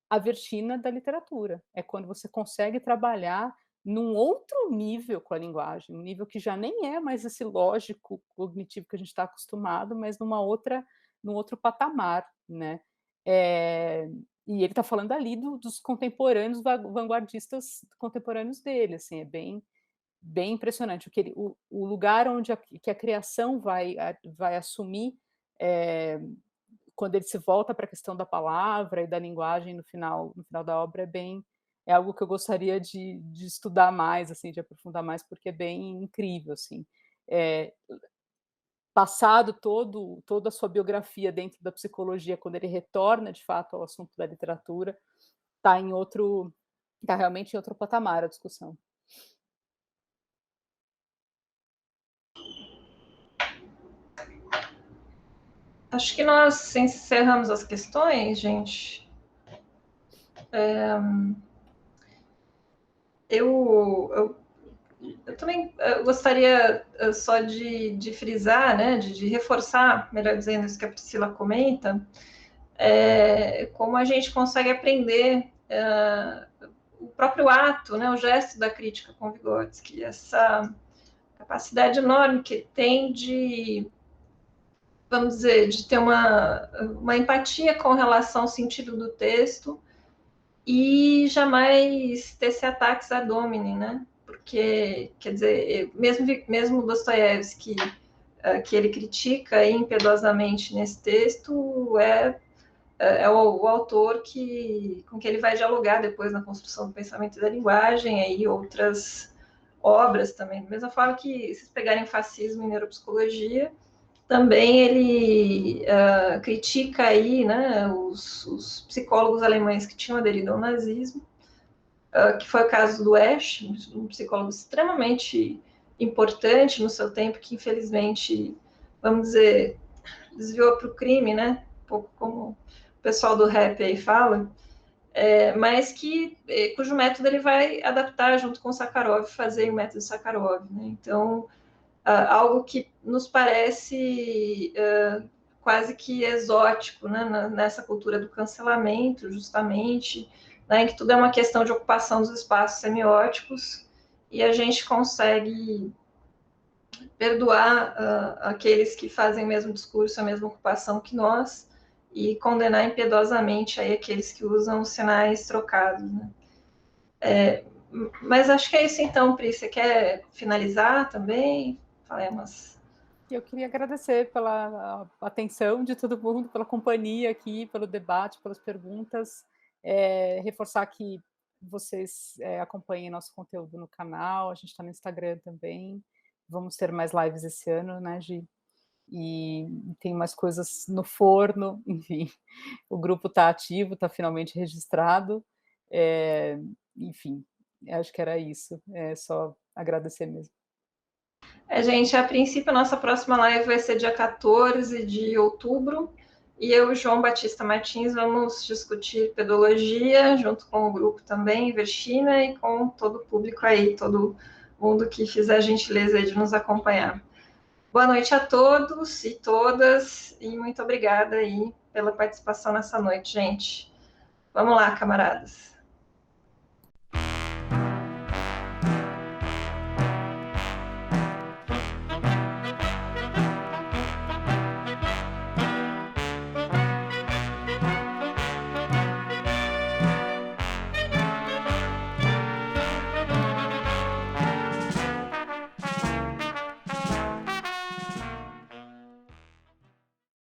a vertina da literatura, é quando você consegue trabalhar num outro nível com a linguagem, um nível que já nem é mais esse lógico cognitivo que a gente está acostumado, mas num outro patamar, né? E ele está falando ali dos contemporâneos, vanguardistas contemporâneos dele, assim, é bem impressionante o lugar onde que a criação vai assumir quando ele se volta para a questão da palavra e da linguagem no final da obra é algo que eu gostaria de estudar mais, assim, de aprofundar mais, porque é bem incrível, assim. Passado toda a sua biografia dentro da psicologia, quando ele retorna, de fato, ao assunto da literatura, está realmente em outro patamar a discussão. Acho que nós encerramos as questões, gente. Eu também gostaria só de frisar, né, de reforçar, melhor dizendo, isso que a Priscila comenta, como a gente consegue aprender o próprio ato, né, o gesto da crítica com Vygotsky, essa capacidade enorme que tem de vamos dizer, de ter uma empatia com relação ao sentido do texto e jamais tecer ataques ad hominem, né? Porque, quer dizer, mesmo Dostoiévski, que ele critica impiedosamente nesse texto, é o autor com que ele vai dialogar depois na construção do pensamento e da linguagem, aí outras obras também. Da mesma forma que, se pegarem fascismo e neuropsicologia, também ele critica aí, né, os psicólogos alemães que tinham aderido ao nazismo, que foi o caso do Esch, um psicólogo extremamente importante no seu tempo, que infelizmente, vamos dizer, desviou para o crime, né? Um pouco como o pessoal do rap aí fala, mas cujo método ele vai adaptar junto com o Sakharov, fazer o método Sakharov, né? Então, algo que nos parece quase que exótico, né? Nessa cultura do cancelamento, justamente, né? Em que tudo é uma questão de ocupação dos espaços semióticos, e a gente consegue perdoar aqueles que fazem o mesmo discurso, a mesma ocupação que nós, e condenar impiedosamente aí aqueles que usam sinais trocados, né? Mas acho que é isso então, Pri. Você quer finalizar também? Falemos. Eu queria agradecer pela atenção de todo mundo, pela companhia aqui, pelo debate, pelas perguntas. Reforçar que vocês acompanhem nosso conteúdo no canal, a gente está no Instagram também. Vamos ter mais lives esse ano, né, Gi? E tem mais coisas no forno, enfim. O grupo está ativo, está finalmente registrado. Enfim, acho que era isso. É só agradecer mesmo. Gente, a princípio, a nossa próxima live vai ser dia 14 de outubro, e eu e o João Batista Martins vamos discutir pedologia, junto com o grupo também, Verchina, e com todo o público aí, todo mundo que fizer a gentileza de nos acompanhar. Boa noite a todos e todas, e muito obrigada aí pela participação nessa noite, gente. Vamos lá, camaradas.